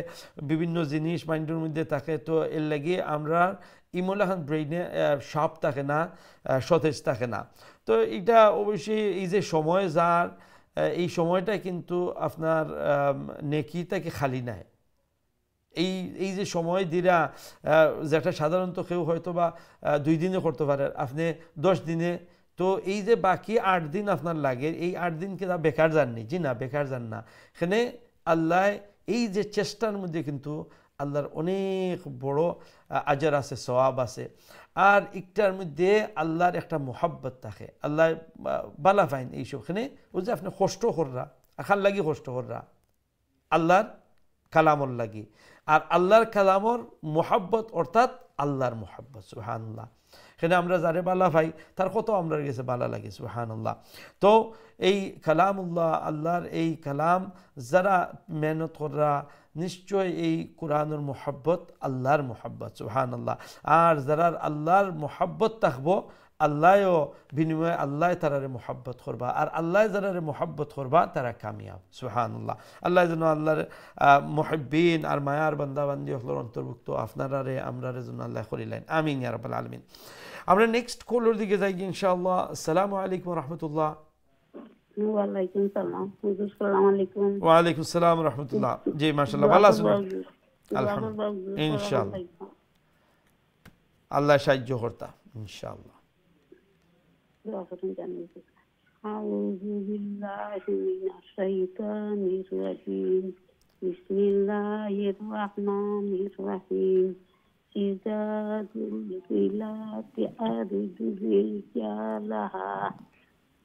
বিভিন্ন জিনিস মাইন্ডের মধ্যে থাকে, তো এর লাগে আমরা ইমোলাখান ব্রেইনে শার্প থাকে না, সতেজ থাকে না। তো এটা অবশ্যই এই যে সময় যার, এই সময়টা কিন্তু আপনার নেকিটাকে খালি নাই। এই যে সময় দিরা যেটা সাধারণত কেউ হয়তো বা 2 দিনে করতে পারে, আপনি 10 দিনে, তো এই যে বাকি 8 দিন আপনার লাগে, এই 8 দিন কিন্তু বেকার যাননি, জি না বেকার যান না। এখানে আল্লাহ এই যে চেষ্টার মধ্যে কিন্তু আল্লাহর অনেক বড় আজার আছে, সওয়াব আছে। আর একটার মধ্যে আল্লাহর একটা মোহাব্বত থাকে, আল্লাহ বালা ফাইন এইসব। এখানে ও যে আপনি কষ্ট কররা, আখার লাগি কষ্ট কররা আল্লাহর কালামর লাগি, আর আল্লাহর কালামর মোহাব্বত অর্থাৎ আল্লাহর মোহাব্বত, সুবহানাল্লাহ। এখানে আমরা যারে বালা ভাই তার কত আমরা গেছে বালা লাগে, সুবহানাল্লাহ। তো এই কালামুল্লাহ, আল্লাহর এই কালাম যারা মেহনত কররা, নিশ্চয় এই কোরআনের মোহাব্বত আল্লাহর মোহাব্বত, সুবহানাল্লাহ। আর যারা আল্লাহর মোহাব্বত থাকবো, আল্লাহও বিনিময়ে আল্লাহ তারারে মোহাব্বত করবা, আর আল্লাহ যারারে মোহাব্বত করবা তারা কামিয়াব, সুবহানাল্লাহ। আল্লাহ যেন আল্লাহর মুহিব্বিন আর মায়ার বান্দা বান্দি হলোর অন্তর্ভুক্ত আপনারারে আমরারে যেন আল্লাহ করিলেন, আমিন ইয়া রাব্বাল আলামিন। আমরা নেক্সট কলের দিকে যাই ইনশাআল্লাহ। আসসালামু আলাইকুম ওয়া রাহমাতুল্লাহ। ওয়ালাইকুম সালাম হুজুর, আসসালামু আলাইকুম। ওয়া আলাইকুম আসসালাম ওয়া রাহমাতুল্লাহ। জি মাশাআল্লাহ, ভালো আছেন? আলহামদুলিল্লাহ, ইনশাআল্লাহ আল্লাহ সাহায্য করতা ইনশাআল্লাহ। আউযু বিল্লাহি মিনাশ শাইতানির রাজিম। বিসমিল্লাহির রাহমানির রাহিম। ইযা যুলজিলাতি আরদু জিলজালাহা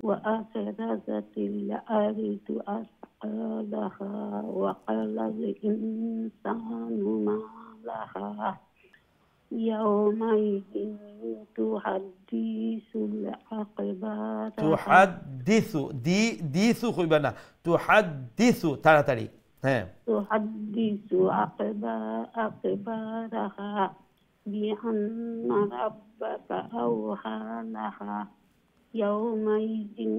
ওয়া আখরাজাতিল আরদু আসqalaha ওয়া qalal ইনসানু মা লাহা ইয়াওমাইযিন তুহাদ্দিসুল আখবারা। তুহাদ্দিসু, দিসু কইবা না, তুহাদ্দিসু তাড়াতাড়ি, হ্যাঁ। তুহাদ্দিসু আখবারাহা বিআন্না রাব্বাকা আওহা লাহা ইয়াওমাইযিন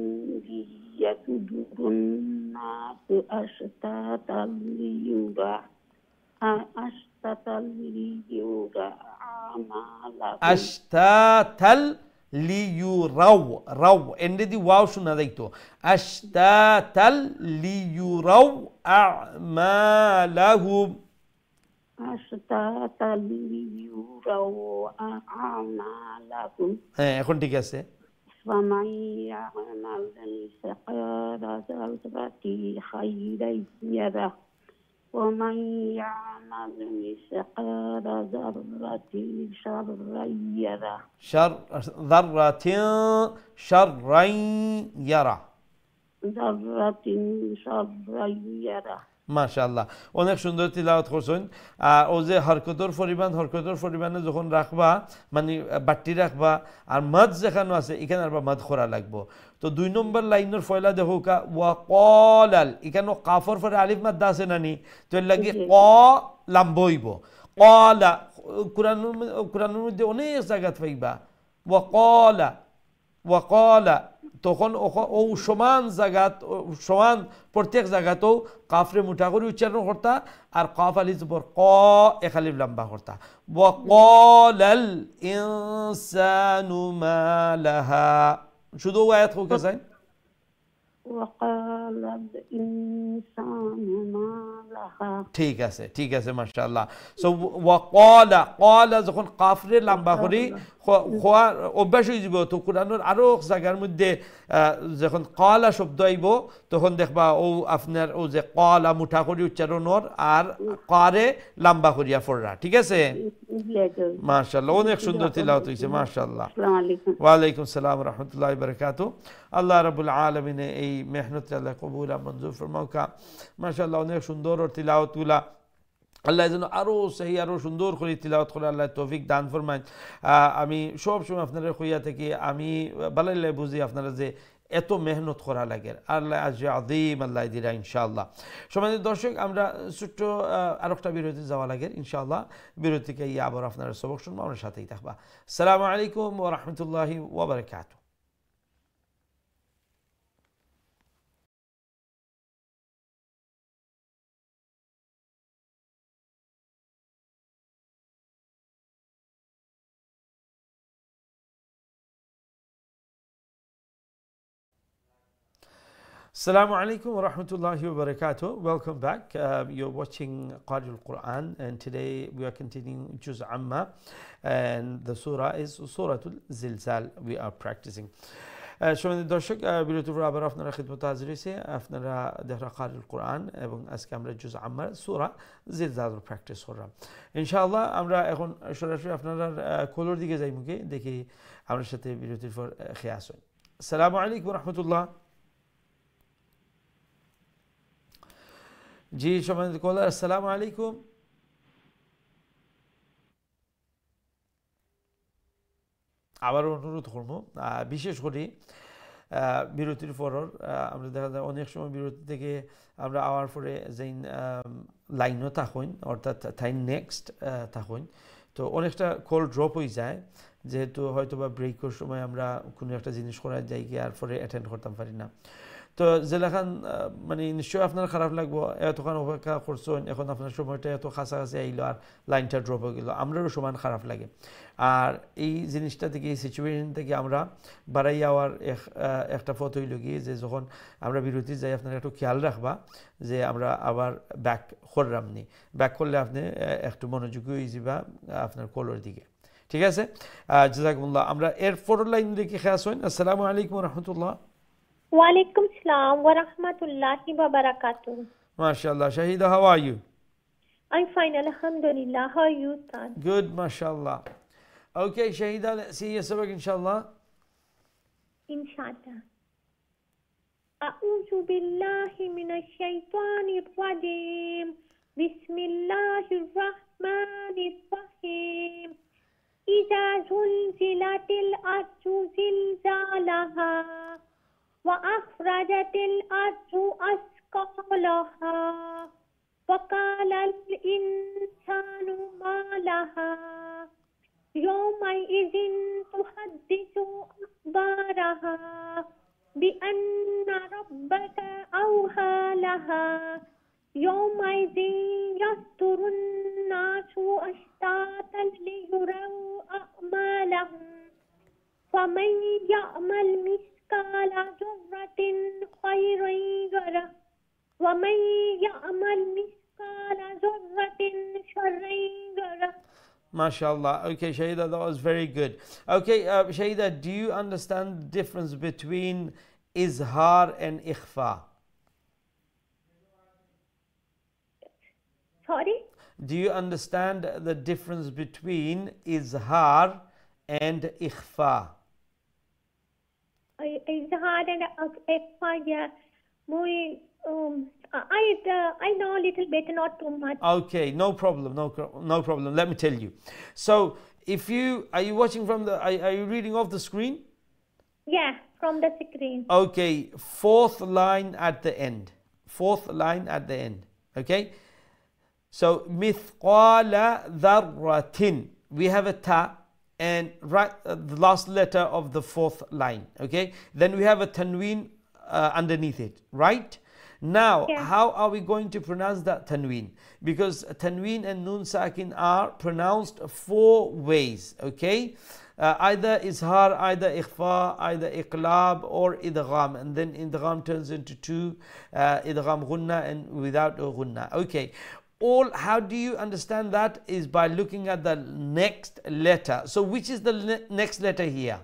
ইয়াসদুরুন নাসু আশতাতাল লিয়ুরা আমালাকুম। আশতাতাল লিয়ুরাও, রাও এন্ডে দি ওয়াও শোনা যাইতো, আশতাতাল লিয়ুরাও আমালাহুম, আশতাতাল লিয়ুরাও আমালাকুম। হ্যাঁ এখন ঠিক আছে। ফামান ইয়া'মাল মিসকালা যাররাতিন খায়রান ইয়ারাহ ওয়া মান ইয়া'মাল মিসকালা যাররাতিন শাররান ইয়ারাহ। যাররাতিন শাররান ইয়ারা, ذرة شرا يره মাশাআল্লাহ, অনেক সুন্দর তিলাওয়াত করছেন। আর ও যে হরকতর পরিমাণে যখন রাখবা, মানে বাট্টি রাখবা, আর মদ যেখানে আছে এখানে আর মদ খোরা লাগবো। তো 2 নম্বর লাইনের ফয়লা দেখো কা ওয়া কলাল, এখানে কাফর পরে আলিফ মাদ্দা আছে নানি, তো এর লাগি ক লাম্বইব। কলা কুরআনের মধ্যে অনেক জায়গা পাইবা ওয়া কলা, তখন ও সমান জায়গাত, সমান প্রত্যেক জায়গাতেও কাফরে মুঠা করে উচ্চারণ করতা, আর কাফ আলি জবর ক এক আলিফ লম্বা করতা। ওয়া ক্বালাল ইনসানু মা লাহা, শুধু আয়াত হোক চাই। وقال الإنسان ما لها ঠিক আছে মাশাআল্লাহ। সো ওয়া ক্বালা যখন কাফরে লম্বা করি খোয়ার অভ্যাস হয়ে যাব, তো কোরআনের আরো জায়গার মধ্যে যখন ক্বালা শব্দ আইব তখন দেখবা ও আপনার ও যে ক্বালা মুঠা করি উচ্চারণর আর কারে লম্বা করিয়া পড়রা। ঠিক আছে মাশাআল্লাহ, অনেক সুন্দর তিলাওয়াত হইছে মাশাআল্লাহ। السلام عليكم ওয়া আলাইকুম সালাম ওয়া রাহমাতুল্লাহি ওয়া বারাকাতুহু। আল্লাহ রাব্বুল আলামিন এই মেহনত আল্লাহ কবুল আর মঞ্জুর ফরমাউকা। মাশাআল্লাহ, অনেক সুন্দর তিলাওয়াতগুলা আল্লাহ যেন আরও সহি আরও সুন্দর করে তিলাওয়াত করে আল্লাহ তৌফিক দান ফরমায়। আমি সব সময় আপনারা কইয়া থাকি, আমি বালাইল্লাহ বুঝি আপনারা যে এত মেহনত করা লাগে, আল্লাহ আজ আযীম আল্লাহ দিরা ইনশাআল্লাহ। সম্মানিত দর্শক, আমরা ছোট্ট আরেকটা বিরতি যাওয়া লাগে ইনশাআল্লাহ। বিরতিকে আবার আপনারা সবক শুনবো, আমার সাথেই থাকবা। আসসালামু আলাইকুম ওয়া রাহমাতুল্লাহি ওয়া বারাকাতুহু। Assalamu alaikum wa rahmatullahi wa barakatuh. Welcome back. You're watching Qari al-Quran, and today we are continuing Juz Amma, and the surah is Suratul Zilzal we are practicing. সম্মানিত দর্শক, বিরতির পর আবার আপনারা খিদমতে হাজির হয়েছে, আপনারা দেখরা কারি কোরআন, এবং আজকে আমরা জুজ আম্মার সূরা জিলজাল প্র্যাকটিস করলাম ইনশাআল্লাহ। আমরা এখন সরাসরি আপনারা কলর দিকে যাই, মুখে দেখি আমার সাথে বিরতির পর খেয়ে আসুন। আসসালামু আলাইকুম রহমতুল্লাহ। জি সম্মানিত কলার, আসসালামু আলাইকুম। আবার অনুরোধ করবো, বিশেষ করে বিরতির পর আমরা দেখা যায় অনেক সময় বিরতি থেকে আমরা আওয়ার পরে যে লাইনও থাকুন, অর্থাৎ তাই নেক্সট থাকুন, তো অনেকটা কল ড্রপ হয়ে যায়, যেহেতু হয়তো বা ব্রেকের সময় আমরা কোনো একটা জিনিস করার যাই গিয়ে আর পরে অ্যাটেন্ড করতাম পারি না। তো জেলাখান মানে নিশ্চয়ই আপনার খারাপ লাগবো, এতক্ষণ অপেক্ষা করছেন, এখন আপনার সময়টা এত কাছাকাছি আইলো আর লাইনটা ড্রপ হয়ে গেল, আমরাও সমান খারাপ লাগে। আর এই জিনিসটা থেকে, এই সিচুয়েশন থেকে আমরা বাড়াই যাওয়ার একটা পথ হইল গিয়ে যে যখন আমরা বিরতি যাই, আপনারা একটু খেয়াল রাখবা যে আমরা আবার ব্যাক করলাম নি, ব্যাক করলে আপনি একটু মনোযোগী হয়ে যাবা আপনার কলর দিকে। ঠিক আছে, জাযাকুমুল্লাহ। আমরা এর পরের লাইন দেখে খেয়াল হইন। আসসালামু আলাইকুম রহমতুল্লাহ। Walaikum salam wa rahmatullahi wa barakatuh. MashaAllah. Shahida, how are you? I'm fine, alhamdulillah. How are you, Ustad? Good, mashallah. Okay, Shahida, let's see your sabak, inshallah. Inshallah. A'udhu billahi minash shaitanir rajim. Bismillahir rahmanir rahim. Iza zulzilatil ardu zilzalaha. وأخرجت الأرض أثقالها وقال الإنسان ما لها يومئذ تحدث أخبارها بأن ربك أوحى لها يومئذ يصدر الناس أشتاتا ليروا أعمالهم فمن يعمل مثقال ذرة خيرا يره ومن يعمل مثقال ذرة شرا يره. MashaAllah. Okay, Shahida, that was very good. Okay, Shahida, do you understand the difference between izhar and ikhfa? Sorry? Do you understand the difference between izhar and ikhfa? Izhar and ikhfa, yeah. I know a little bit, not too much. Okay, no problem, no problem. Let me tell you. So, if you are you watching from the are you reading off the screen? Yeah, from the screen. Okay, fourth line at the end. Fourth line at the end. Okay. So mithqala dharratin. We have a ta and right the last letter of the fourth line. Okay. Then we have a tanween underneath it. Right. Now, how are we going to pronounce that tanween? Because tanween and nun sakin are pronounced 4 ways. Okay. Either izhar, either ikhfa, either iqlab or idgham, and then idgham turns into 2, idgham ghunna and without a ghunna. Okay, how do you understand that is by looking at the next letter. So which is the next letter here?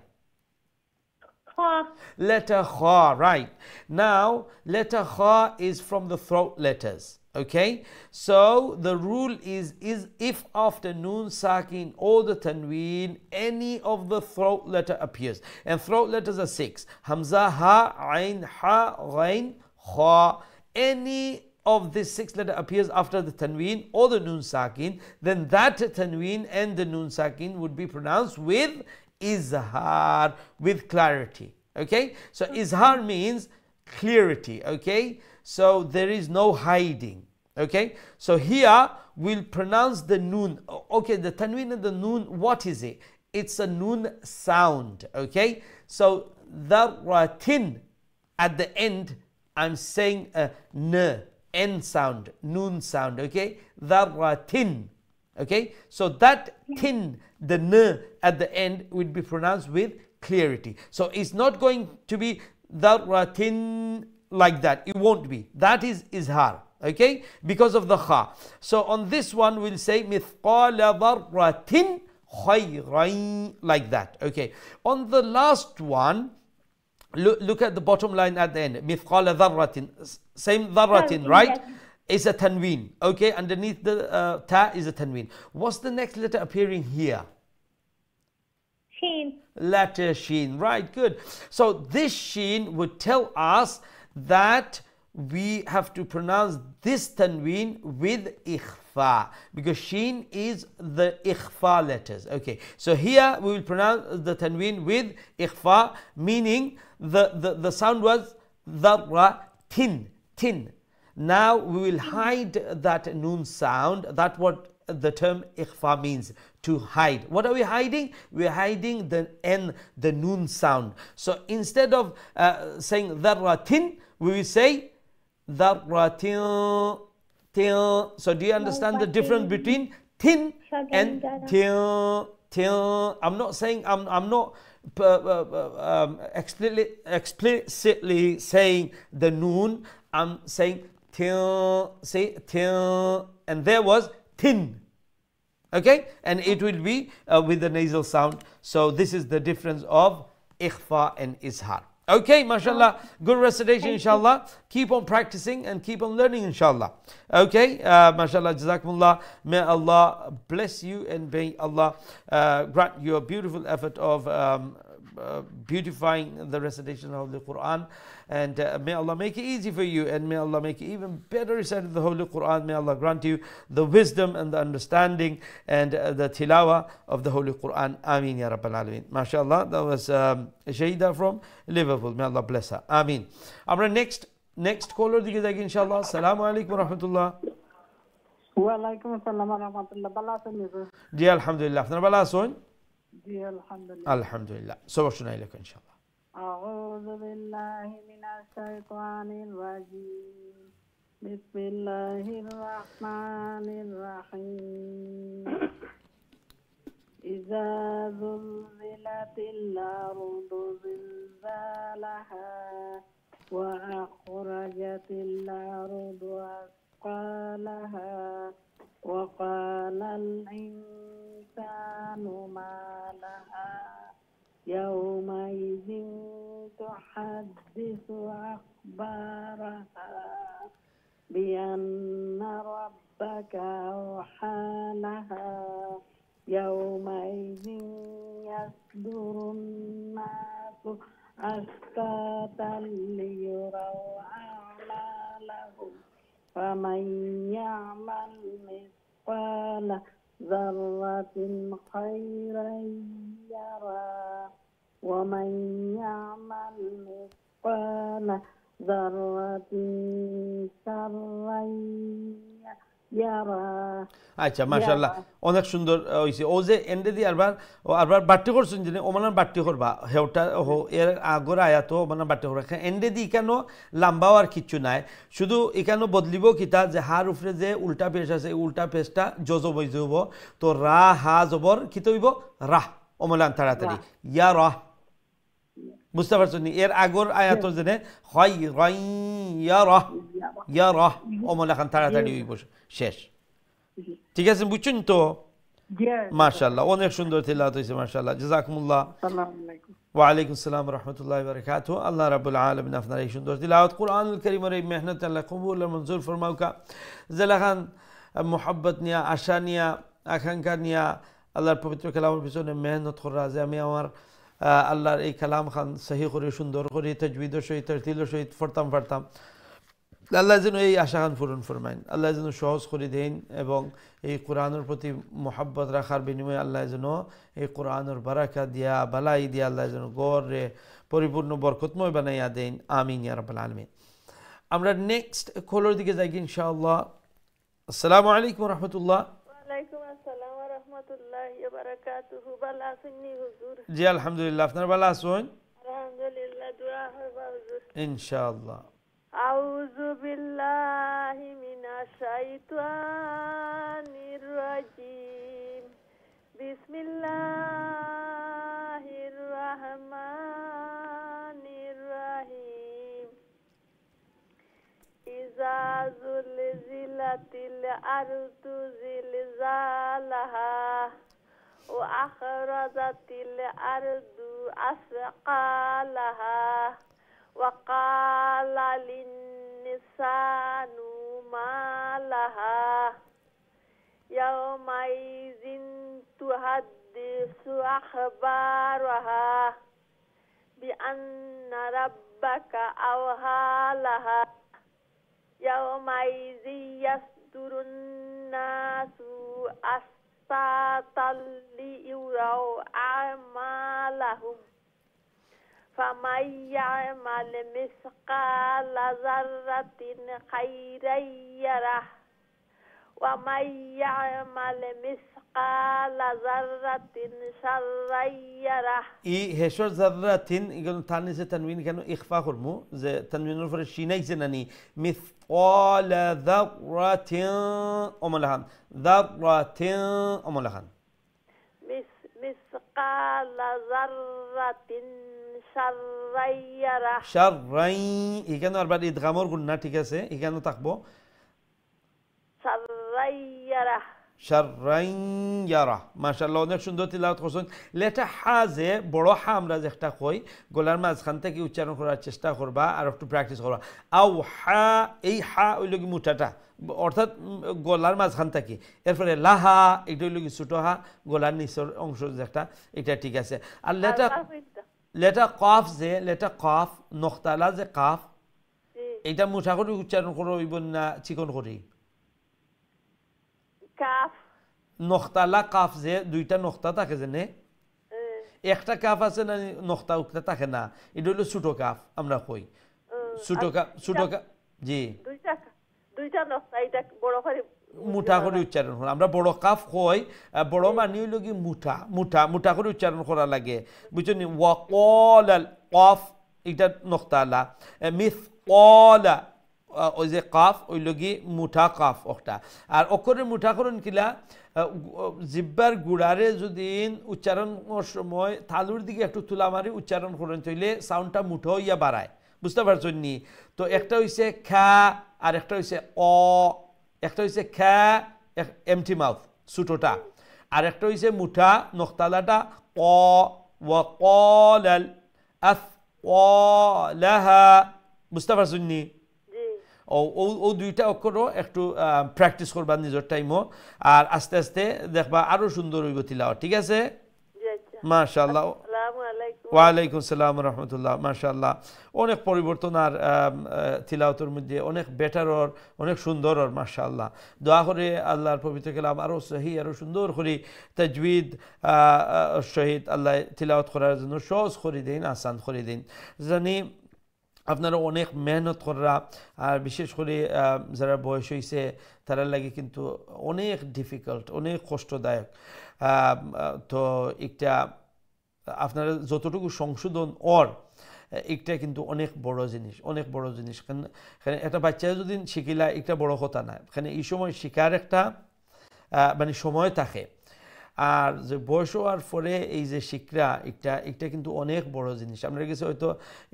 Kha. Letter kha, right. Now letter kha is from the throat letters. Okay, so the rule is if after nun sakin or the tanween any of the throat letter appears, and throat letters are 6: hamza, ha, ain, ha, ghain, kha. Any of this 6 letter appears after the tanween or the nun sakin, then that tanween and the nun sakin would be pronounced with izhar, with clarity. Okay, so izhar means clarity. Okay, so there is no hiding. Okay, so here we'll pronounce the noon. Okay, the tanween and the noon, what is it? It's a noon sound. Okay, so dharratin at the end, I'm saying a n sound, noon sound. Okay, dharratin. Okay, so that tin, the n at the end, would be pronounced with clarity. So it's not going to be dharratin like that. It won't be. That is izhar. Okay, because of the kha. So on this one we'll say mithqala dharratin khayran, like that. Okay, on the last one, look at the bottom line at the end. Mithqala dharratin, same dharratin, right? Yes. It's a tanween. Okay, underneath the ta is a tanween. What's the next letter appearing here? Sheen. Letter sheen, right? Good. So this sheen would tell us that we have to pronounce this tanween with ikhfa, because sheen is the ikhfa letters. Okay, so here we will pronounce the tanween with ikhfa, meaning the sound was dharra tin. Now we will hide that noon sound. That's what the term ikhfa means, to hide. What are we hiding? We are hiding the n, the noon sound. So instead of saying dharratin, we will say dharratin. So do you understand the difference between tin and til? I'm not saying I'm not explicitly saying the noon. I'm saying til, say til, and there was tin. Okay, and it will be with the nasal sound. So this is the difference of ikhfa and izhar. Okay, mashallah, good recitation, inshallah. Keep on practicing and keep on learning, inshallah. Okay, mashallah, jazakumullah. May Allah bless you and may Allah grant you a beautiful effort of beautifying the recitation of the Quran, and may Allah make it easy for you, and may Allah make it even better recited of the Holy Quran. May Allah grant you the wisdom and the understanding and the tilawa of the Holy Quran. Ameen ya Rabbal Alameen. MashaAllah, that was Shahida from Liverpool. May Allah bless her. Ameen. Our next caller, inshallah. Assalamu alaikum wa rahmatullah. Wa alaikum assalam wa rahmatullah. Bala sun. Ji alhamdulillah. Bala sun. जी अल्हम्दुलिल्लाह अल्हम्दुलिल्लाह सब सुनाई लगा इंशाल्लाह अऊज़ु बिल्लाहि मिनश शैतानिर रजीम बिस्मिल्लाहिर रहमानिर रहीम इज़ा ज़ुल्ज़िलतिल अर्दु ज़िलज़ालहा व अख़रजतिल अर्दु अस्क़ालहा व क़ालल ما لها يومئذ تحدث أخبارها بأن ربك أوحى لها يومئذ يصدر الناس أشتاتا ليروا فمن يعمل مثقال ذرة خيرا يره ومن يعمل مثقال ذرة شرا يره আচ্ছা মাশাআল্লাহ অনেক সুন্দর হইছে ও যে এন্ডে দি আরবার বাট্টি করছেন যে ওমানার বাট্টি করবা হেওটা এর আগর আয়াত ওমানার বাট্টি করবা এন্ডে দি কেন লম্বাও আর কিচ্ছু নাই শুধু এখানে বদলিব কিতা যে হার উপরে যে উল্টা পেশ আছে উল্টা পেশটা জজব হয়ে যাব তো রা হা জবর কি হইব রাহ ওমালান তাড়াতাড়ি ইয়া রাহ বুঝতে পারছেন এর আগর আয়াত জেনে হয় রাই ইয়া রাহ ওমালাখান তাড়াতাড়ি হইব শেষ ঠিক আছে বুঝছেন তো মাশাআল্লাহ অনেক সুন্দর তিলাওয়াত হইছে মাশাআল্লাহ জাযাকুমুল্লাহ আসসালামু আলাইকুম ওয়া আলাইকুম আসসালাম ওয়া রাহমাতুল্লাহি ওয়া বারাকাতুহু আল্লাহ রাব্বুল আলামিন আপনার এই সুন্দর তিলাওয়াত কুরআনুল কারীমের এই মেহনত আল্লাহ কবুল আর মঞ্জুর ফরমাউকা জালাখান মোহাব্বত নিয়া আশা নিয়া আকাঙ্ক্ষা নিয়া আল্লাহর পবিত্র কালামের পিছনে মেহনত করা যে আমি আমার আল্লাহর এই কালাম খান সহি করে সুন্দর করে তাজবিদের সহিত তারতিলের সহিত পড়তাম আল্লাহ যেন এই আশা খান পূরণ ফরমাইন আল্লাহ যেন সহজ করে দেন এবং এই কোরআনের প্রতি মোহাব্বত রাখার বিনিময়ে আল্লাহ যেন এই কোরআনের বারাকা দিয়া বালাই দিয়া আল্লাহ যেন গড়ে পরিপূর্ণ বরকতময় বানাইয়া দেন আমিন ইয়া রাব্বাল আলামিন আমরা নেক্সট কলের দিকে যাই ইনশাআল্লাহ আসসালামু আলাইকুম ওয়া রাহমাতুল্লাহ ওয়ালাইকুম আসসালাম ওয়া রাহমাতুল্লাহি ওয়া বারাকাতুহু ভালো আছেন নি হুজুর জি আলহামদুলিল্লাহ আপনারা ভালো আছেন আলহামদুলিল্লাহ দোয়া করবা হুজুর ইনশাআল্লাহ আউযু বিল্লাহি মিনাশ শাইতানির রাজিম বিসমিল্লাহির রাহমানির রাহিম ইযা যুলজিলাতিল আরদু জিলজালাহা ওয়া আখরাজাতিল আরদু আসকালাহা وقال للنسان ما لها يومئذ تحدث أخبارها بأن ربك أوحى لها يومئذ يصدر الناس أشتاتا ليروا أعمالهم فمن يعمل مثقال ذرة خيرا يره ومن يعمل مثقال ذرة شرا يره ই হেশর যাররাতিন ইগুলো তানিসে তানবিন কেন ইখফা করমু যে তানবিনের উপরে শিনাইছে নানি মিসকাল যাররাতিন ওমালাহান যাররাতিন ওমালাহান مثقال ذرة شرا يره শাররাই এখানে আরবার ইদগামর গুন্না ঠিক আছে এখানে থাকবো شرا يره শাররাই ইয়ারা মাশাআল্লাহ অনেক সুন্দর তিলাওয়াত করছেন লেটা হাজে বড় হা আমরা যে একটা কই গলার মাঝখান থেকে উচ্চারণ করার চেষ্টা করবা আর একটু প্র্যাকটিস করবা আও হা এই হা ওই লগি মুঠাটা অর্থাৎ গলার মাঝখান থেকে এরপরে লাহা এটা হইল কি ছোট হা গলার নিচের অংশ যে একটা এটা ঠিক আছে আর লেটা কফ যে লেটা কফ নখতালা যে কাফ এটা মুঠা করে উচ্চারণ করো হইব না চিকন করি কাফ নখতালা কাফ যে দুইটা নখতা থাকে যে একটা কাফ আছে না নখতা উক্তা থাকে না এটা হইল ছোট কাফ আমরা কই ছোট কাফ জি দুইটা নকশা এটা বড় করে মুঠা করে উচ্চারণ করা আমরা বড় কাফ কই বড় মানে হইল কি মুঠা মুঠা মুঠা করে উচ্চারণ করা লাগে বুঝছেন ওয়াকাল কফ এটা নখতালা মিসকালা ওই যে কাফ ওই লগি মুঠা কাফ একটা আর অক্ষরের মুঠা করুন কিলা জিব্বার গুড়ারে যদি উচ্চারণের সময় থালুর দিকে একটু তুলা মারি উচ্চারণ করেন তাইলে সাউন্ডটা মুঠো ইয়া বাড়ায় বুঝতে পারছেন নি তো একটা হইছে খা আর একটা হইছে অ একটা হইছে খা এমটি মাউথ ছোটটা আর একটা হইছে মুঠা নখতালাটা ক ওয়া ক্বালাল আসqalaha বুঝতে পারছেন নি ও দুইটা অক্ষরও একটু প্র্যাকটিস করবা নিজের টাইমও আর আস্তে আস্তে দেখবা আরো সুন্দর হইব তিলাওয়াত ঠিক আছে মাশাআল্লাহ আসসালামু আলাইকুম ওয়ালাইকুম সালাম রহমতুল্লাহ। মাশাআল্লাহ, অনেক পরিবর্তন আর তিলাওয়াতের মধ্যে অনেক বেটার ওর, অনেক সুন্দর ওর। মাশাআল্লাহ, দোয়া করে আল্লাহর পবিত্র কালাম আরও সহি আরও সুন্দর করে তাজবিদ সহিত আল্লাহ তিলাওয়াত করার জন্য সহজ করে দিন, আসান করে দিন। জানি আপনারা অনেক মেহনত করা, আর বিশেষ করে যারা বয়স হয়েছে তারা লাগে কিন্তু অনেক ডিফিকাল্ট, অনেক কষ্টদায়ক। তো একটা আপনারা যতটুকু সংশোধন এটা কিন্তু অনেক বড় জিনিস, অনেক বড় জিনিস। কারণ একটা বাচ্চা যদি শিখিলা একটা বড় কথা না, এখানে এই সময় শিকার একটা মানে সময় থাকে। আর যে বয়স হওয়ার পরে এই যে শিক্ষা এটা কিন্তু অনেক বড় জিনিস। আপনার কাছে হয়তো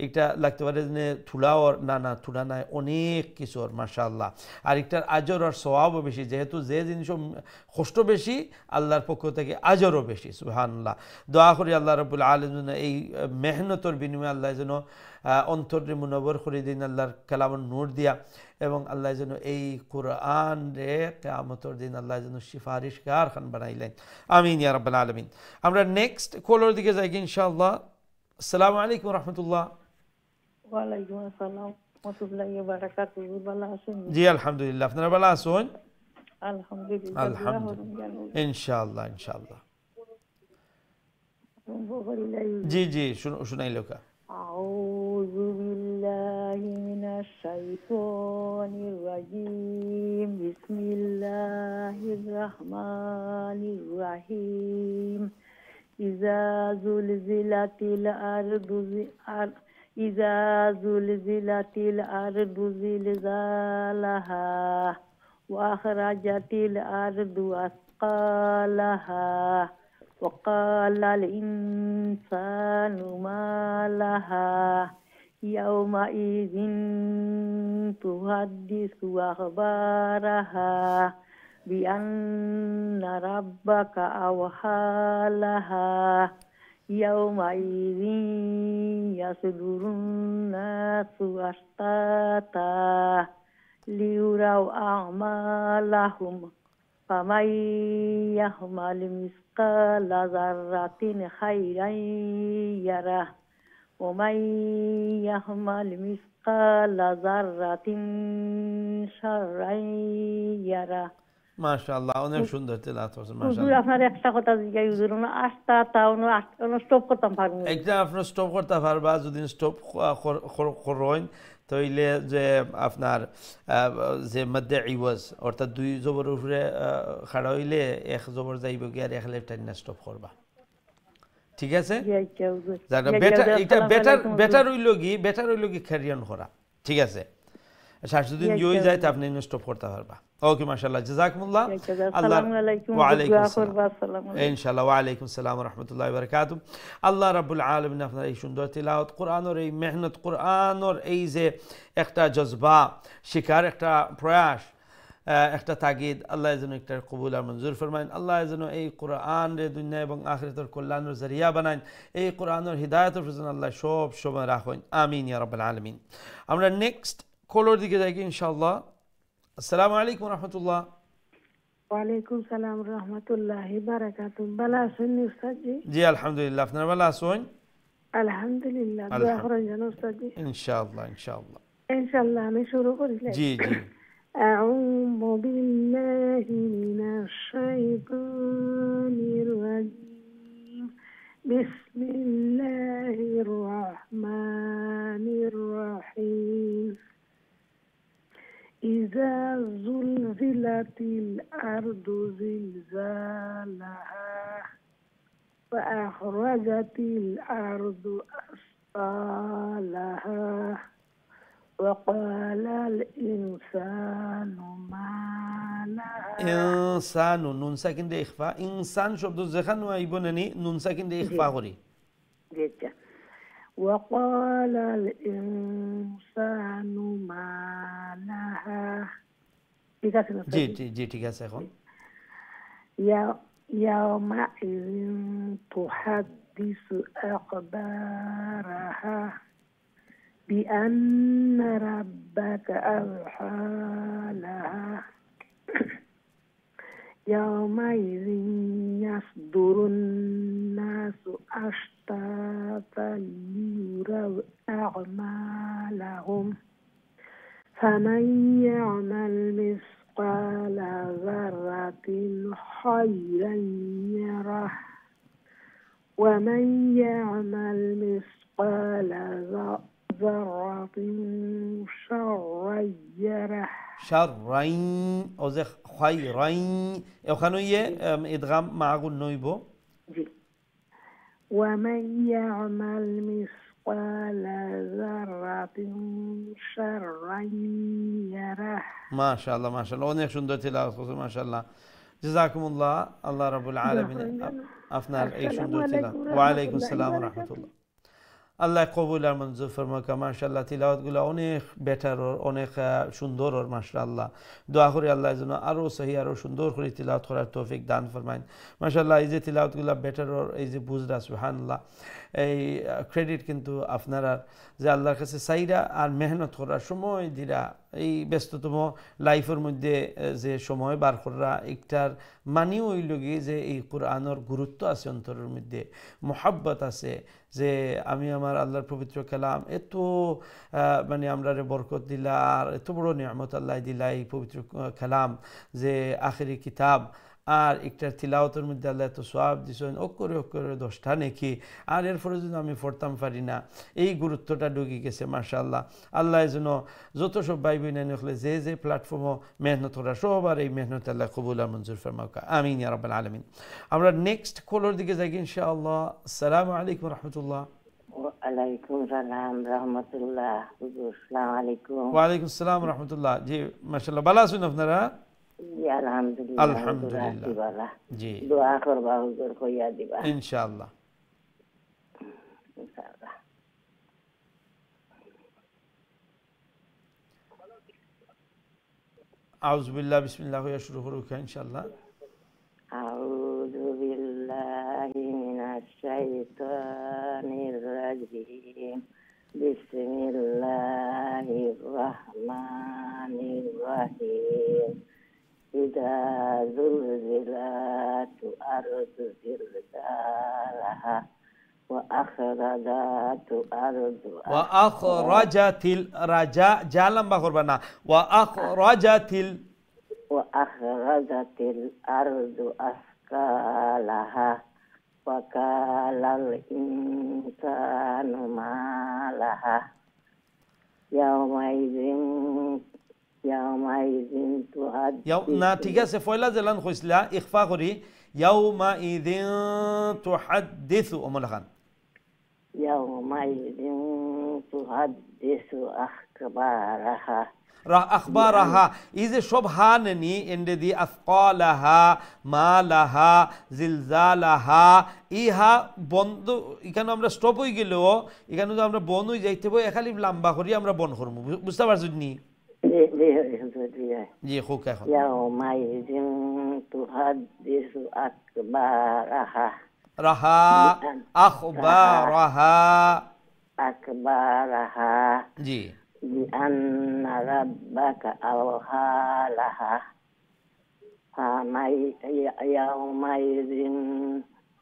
এটা লাগতে পারে যে থুলাওর, না থুলা নাই, অনেক কিছু ওর। মাশাআল্লাহ, আর একটার আজর আর সওয়াবও বেশি, যেহেতু যে জিনিসও কষ্ট বেশি আল্লাহর পক্ষ থেকে আজরও বেশি। সুবহানাল্লাহ। দোয়া করি আল্লাহ রাব্বুল আলামিন এই মেহনতের বিনিময়ে আল্লাহ যেন অন্তরে মুনব্বর করে দিন আল্লাহর কালামের নূর দিয়া, এবং আল্লাহ যেন এই কোরআন রে কিয়ামতের দিন আল্লাহ যেন সিফারিশগার খান বানাইলেন। আমিন ইয়া রাব্বাল আলামিন। আমরা নেক্সট কলের দিকে যাই ইনশাআল্লাহ। আসসালামু আলাইকুম রাহমাতুল্লাহ। ওয়ালাইকুম আসসালাম রাহমাতুল্লাহি ওয়া বারাকাতুহু। ভালো আছেন? জি আলহামদুলিল্লাহ, আপনারা ভালো আছেন? আলহামদুলিল্লাহ। আলহামদুলিল্লাহ, ইনশাআল্লাহ ইনশাআল্লাহ। জি জি শুনাইলো কা। আউযু বিল্লাহি মিনাশ শাইতানির রাজিম। বিসমিল্লাহির রাহমানির রাহিম। ইযা যুলজিলাতিল আরদু জিলজালাহা ওয়া আখরাজাতিল আরদু আসকালাহা وقال الإنسان ما لها يومئذ تحدث أخبارها بأن ربك أوحى لها يومئذ يصدر الناس أشتاتا ليروا أعمالهم فمن يعمل مثقال ذرة خيرا يره ومن يعمل مثقال ذرة شرا يره। মাশাআল্লাহ, অনেক সুন্দর তেলাওয়াত করছেন। মাশাআল্লাহ। হুজুর আপনার একটা কথা জিজ্ঞাসা হুজুর, আস্তা তাওনো স্টপ করতাম পারবো? একটা আপনার স্টপ করতে পারবা, যদি স্টপ করেন তাইলে যে আপনার যে মধ্যে ইওয়াজ অর্থাৎ দুই জবর উপরে খাড়া হইলে এক জবর যাইব গিয়ে আর এক লেফট টাইনা স্টপ করবা, ঠিক আছে? বেটার হইল কি ক্যারিয়ন করা, ঠিক আছে? যদি জয় যায় তা আপনি স্টপ করতে পারবা। ওকে মাশাআল্লাহ, জাযাকুমুল্লাহ। ইনশাআল্লাহ। ওয়ালাইকুম আসসালাম ওয়া রাহমাতুল্লাহি ওয়া বারাকাতুহু। আল্লাহ রাব্বুল আলামিন আপনার এই সুন্দর তিলাওয়াত কোরআনের, এই মেহনত কোরআনের, এই যে একটা জজবা শিকার একটা প্রয়াস, একটা তাগিদ, আল্লাহ যেন একটা কবুল আর মঞ্জুর ফরমাইন। আল্লাহ যেন এই কোরআন রে দুনিয়া এবং আখিরাতের কল্যাণের জরিয়া বানাইন। এই কোরআনের হিদায়াতের জন্য আল্লাহ সব সময় রাখেন। আমিন ইয়া রাব্বাল আলামিন। আমরা নেক্সট কলের দিকে যাই ইনশাআল্লাহ। আসসালামু আলাইকুম রাহমাতুল্লাহ। ওয়ালাইকুম সালাম রাহমাতুল্লাহি বারাকাতুহু। ভালো আছেন উস্তাদ জি? জি আলহামদুলিল্লাহ, আপনারা ভালো আছেন? আলহামদুলিল্লাহ। দোয়া করেন যেন উস্তাদ জি। ইনশাআল্লাহ ইনশাআল্লাহ ইনশাআল্লাহ। আমি শুরু করি। জি জি। আউযু বিল্লাহি মিনাশ শাইতানির রাজিম। বিসমিল্লাহির রাহমানির রাহিম। إذا زلزلت الأرض زلزالها وأخرجت الأرض أثقالها وقال الإنسان ما لها। إنسان نون ساكن ده إخفاء. إنسان شبه زخن ويبونني نون ساكن ده إخفاء غري. وقال الإنسان ما لها। জি জি জি ঠিক আছে। এখন يومئذ تحدث أخبارها بأن ربك أوحى لها يومئذ يصدر الناس الناس أشتاتا ليروا أعمالهم فمن يعمل مثقال ذرة خيرا يره ومن يعمل مثقال ذرة شرا يره شرين او زي خيرين ওখানে ادغام مع غنويبو ومن يعمل مثقال ذرة شرا يره ما شاء الله ما شاء الله অনেক সুন্দর তিলাওয়াত করছেন মাশাআল্লাহ জাযাকুমুল্লাহ আল্লাহ রাব্বুল আলামিন আপনার এই সুন্দর তিলাওয়াত ওয়া আলাইকুম আসসালাম ওয়া রাহমাতুল্লাহ আল্লাহ কবুল আর মঞ্জুর ফরমাক মাশাআল্লাহ তিলাওয়াতগুলো অনেক বেটার অনেক সুন্দর মাশাআল্লাহ দোয়া করি আল্লাহ যেন আরো সহি আরো সুন্দর করে তিলাওয়াত করার তৌফিক দান ফরমায়েন মাশাআল্লাহ এই যে তিলাওয়াতগুলো বেটার এই যে বুঝরা সুবহানাল্লাহ এই ক্রেডিট কিন্তু আপনারা যে আল্লাহর কাছে চাইরা আর মেহনত করার সময় দিরা এই ব্যস্ততম লাইফের মধ্যে যে সময় বার করা একটার মানি হইল গিয়ে যে এই কোরআনের গুরুত্ব আছে অন্তরের মধ্যে মোহাব্বত আছে যে আমি আমার আল্লাহর পবিত্র কালাম এত মানে আমরা বরকত দিলা আর এত বড় নিয়ামত আল্লাহ দিলা এই পবিত্র কালাম যে আখেরি কিতাব আর একটা তিলাওয়াতের মধ্যে আল্লাহ এত সওয়াব দিছেন অক্ষরে অক্ষরে 10টা নেকি আর এরপরে যদি আমি পড়তাম পারি না এই গুরুত্বটা ঢুকে গেছে মাশাআল্লাহ আল্লাহ যেন যত সব ভাই বোন হলে যে যে প্ল্যাটফর্মে মেহনত করা সবার এই মেহনত আল্লাহ কবুল আর মঞ্জুর ফরমাক আমিন ইয়া রাব্বাল আলামিন আমরা নেক্সট কলার দিকে যাই ইনশাআল্লাহ আসসালামু আলাইকুম ওয়া রাহমাতুল্লাহ ওয়া আলাইকুম সালাম রাহমাতুল্লাহ হুজুর আসসালামু আলাইকুম ওয়া আলাইকুম আসসালাম ওয়া রাহমাতুল্লাহ জি মাশাআল্লাহ ভালো আছেন আপনারা জি আলহামদুলিল্লাহ আলহামদুলিল্লাহ জি দোয়া করবা হুজুর কইয়া দিবা ইনশাআল্লাহ ইনশাআল্লাহ আউযু বিল্লাহ বিসমিল্লাহ ওয়া শুরু করুক ইনশাআল্লাহ আউযু বিল্লাহি মিনাশ শাইতানির রাজিম বিসমিল্লাহির রহমানির রহিম إذا زلزلت الأرض زلزالها وأخرجت الأرض الرجاء جالم بخربنا وأخرجت الأرض أثقالها وقال الإنسان ما لها يومئذ না ঠিক আছে ফয়লা জেলান কইছলা ইখফা করি ইয়াউমাইযিন তুহাদ্দিসু ওমল খান ইয়াউমাইযিন তুহাদ্দিসু আখবারাহা আখবারাহা এই যে সব হাননি এন্ডে দি আফকালাহা মালাহা জিলজালাহা ইহা বন্ধ এখানে আমরা স্টপ হয়ে গেল এখানে যদি আমরা বন হয়ে যাইতে বই খালি লম্বা করি আমরা বন করব বুঝতে পারছেন নি জি খুব এখন ইয়াউমাইযিন তুহাদ্দিসু আখবারাহা রাহা আখবারাহা আখবারাহা জি بأن ربك أوحى لها يومئذ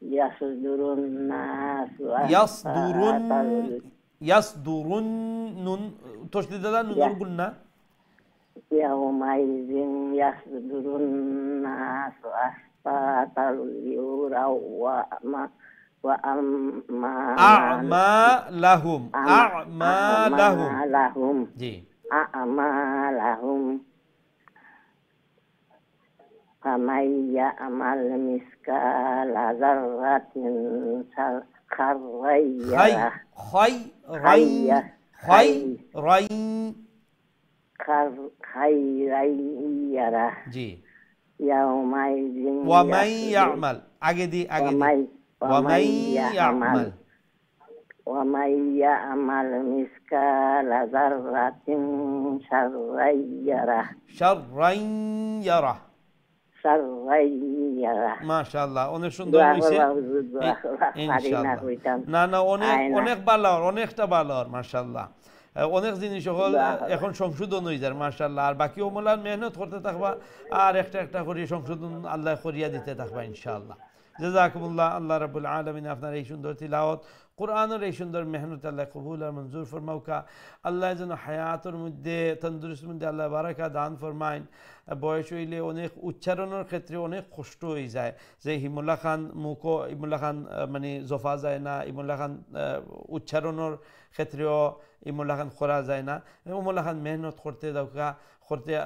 يصدر الناس يصدرون نون تشديد نون قلنا يومئذ يصدر الناس أشتاتا ليروا أعمالهم جي أعمالهم فمن يعمل مثقال ذرة خيرا يره جي يومئذ ومن يعمل ومن يعمل مثقال ذرة شرا يره মাশাআল্লাহ অনেক সুন্দর হইছে ইনশাআল্লাহ না অনেক ভালো অনেকটা ভালো মাশাআল্লাহ অনেক জিনিস এখন সংশোধন হয়ে যায় মাশাআল্লাহ আর বাকি ওমলার মেহনত করতে থাকবা আর একটা একটা করে সংশোধন আল্লাহ করিয়া দিতে থাকবা ইনশাআল্লাহ জাযাকুমুল্লাহ। আল্লাহ রাব্বুল আলামিন আপনার এই সুন্দর তিলাওয়াত কোরআনের এই সুন্দর মেহনত আল্লাহ কবুল আর মঞ্জুর ফরমাউকা। আল্লাহ যেন হায়াতের মধ্যে তন্দুরুস্তির মধ্যে আল্লাহ বারাকা দান ফরমাইন। বয়স হইলে অনেক উচ্চারণের ক্ষেত্রে অনেক কষ্ট হয়ে যায়, যে ইমুল্লাহ খান মুখও ইমুল্লাহ খান মানে জফা যায় না, ইমুল্লাহ খান উচ্চারণের ক্ষেত্রেও ইমুল্লাহ খান করা যায় না। ইমুল্লাহ খান মেহনত করতে যাওকা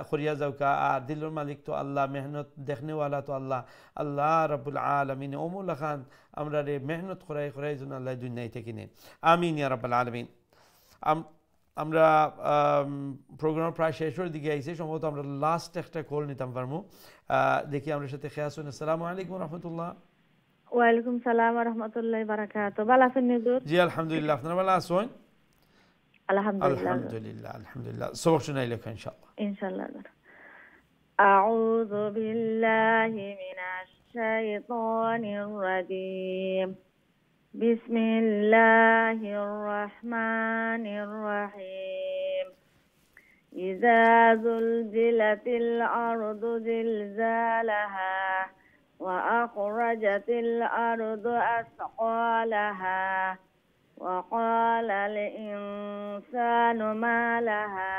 করিয়া যাওকা। আর দিলের মালিক তো আল্লাহ, মেহনত দেখনেওয়ালা তো আল্লাহ। আল্লাহ রাব্বুল আলামিন ইমুল্লাহ খান আমরা রে মেহনত করাই জন্য আল্লাহ দুনিয়ায় থেকে নেন। আমিন ইয়া রাব্বুল আলামিন। আমরা প্রোগ্রাম প্রায় শেষের দিকে আইছি, সম্ভবত আমরা লাস্ট একটা কল নিতাম পারবো। দেখি আমরা সাথে খেয়া শুনে। আসসালামু আলাইকুম রহমতুল্লাহ। ওয়ালাইকুম সালাম ওয়া রাহমাতুল্লাহি ওয়া বারাকাতুহু। ভালো আছেন হুজুর? জি আলহামদুলিল্লাহ, আপনারা ভালো আছেন? আলহামদুলিল্লাহ আলহামদুলিল্লাহ আলহামদুলিল্লাহ। সবক শুনাইলে ইনশাআল্লাহ। ইনশাআল্লাহ। আউযু বিল্লাহি মিনাশ শাইতানির রাজীম। বিসমিল্লাহির রহমানির রহিম। ইযা যুলজিলাতিল আরদু জিলজালাহা وأخرجت الأرض أثقالها وقال الإنسان ما لها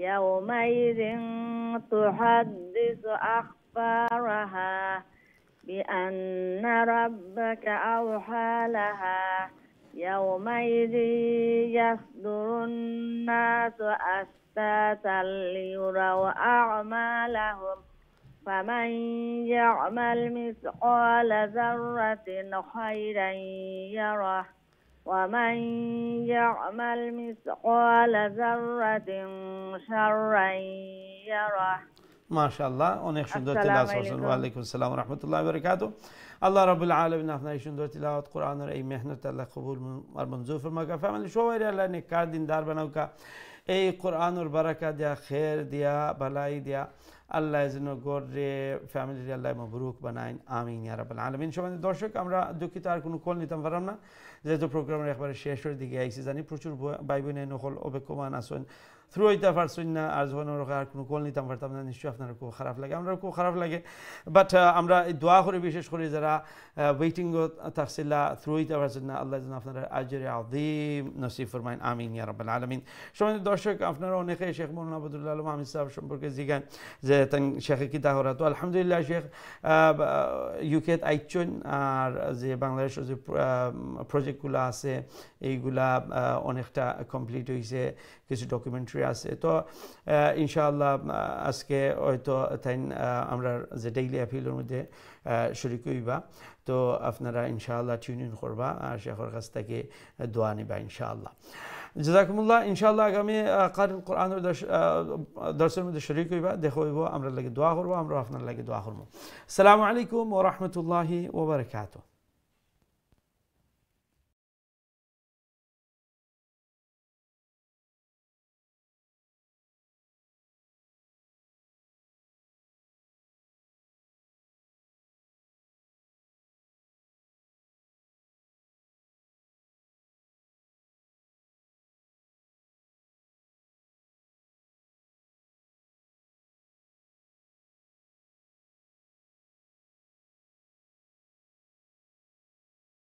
يومئذ تحدث أخبارها بأن ربك أوحى لها يومئذ يصدر الناس أشتاتا ليروا أعمالهم فمن يعمل مثقال ذرة خيرا يره ومن يعمل مثقال ذرة شرا يره। মাশাআল্লাহ, অনেক সুন্দর তিলাওয়াত করছেন। ওয়া আলাইকুম আসসালাম ওয়া রাহমাতুল্লাহি ওয়া বারাকাতুহু। আল্লাহ রাব্বুল আলামিন আপনার এই সুন্দর তিলাওয়াত কোরআনের এই মেহনত আল্লাহ কবুল আর মঞ্জুর ফরমাকা। ফ্যামিলি সবাই আল্লাহ নেককার দিনদার বানাউকা। এই কোরআনের বারাকা দিয়া, খের দিয়া, বালাই দিয়া আল্লাহ যেন গড়ে ফ্যামিলির আল্লাহ মবরুক বানাইন। আমিন ইয়া রাব্বাল আলামিন। সবাই দর্শক, আমরা দুঃখিত আর কোনো কল নিতাম পারলাম না, যেহেতু প্রোগ্রামের একবারে শেষের দিকে আইসি। জানি প্রচুর ভাই বোনে নকল অবেক্ষমান আসেন, থ্রু হইতে পারছেন না, আর যখন আর কোনো কল নিতাম পারতাম না, নিশ্চয়ই আপনার খুব খারাপ লাগে, আমরা খুব খারাপ লাগে। বাট আমরা দোয়া করে, বিশেষ করে যারা ওয়েটিং থাকছিলা থ্রু হইতে পারছেন না, আল্লাহ যেন আপনারা আজরে আযীম নসিব ফরমাইন। আমিন ইয়া রাব্বাল আলামিন। সবাই দর্শক, আপনারা অনেকে শেখ মৌলানা আবদুল্লাহ আলম আমির সাহেব সম্পর্কে জিজ্ঞান যে শেখে কিতা হরা। তো আলহামদুলিল্লাহ শেখ ইউকেত আইচন, আর যে বাংলাদেশের যে প্রজেক্টগুলো আছে এইগুলা অনেকটা কমপ্লিট হয়েছে, কিছু ডকুমেন্টারি আছে। তো ইনশাআল্লাহ আজকে হয়তো তাই আমরা যে ডেইলি অ্যাপিলের মধ্যে শরীক হইবা, তো আপনারা ইনশাআল্লাহ টিউন ইন করবা আর শেখর কাছ থেকে দোয়া নিবা ইনশাআল্লাহ। জাযাকুমুল্লাহ। ইনশাআল্লাহ আগামী কোরআনের দর্শের মধ্যে শরীক হইবা, দেখা হইব, আমরা লাগে দোয়া করবো, আমরা আপনার লাগে দোয়া করবো। আসসালামু আলাইকুম ওয়া রাহমাতুল্লাহি ওয়া বারাকাতুহু।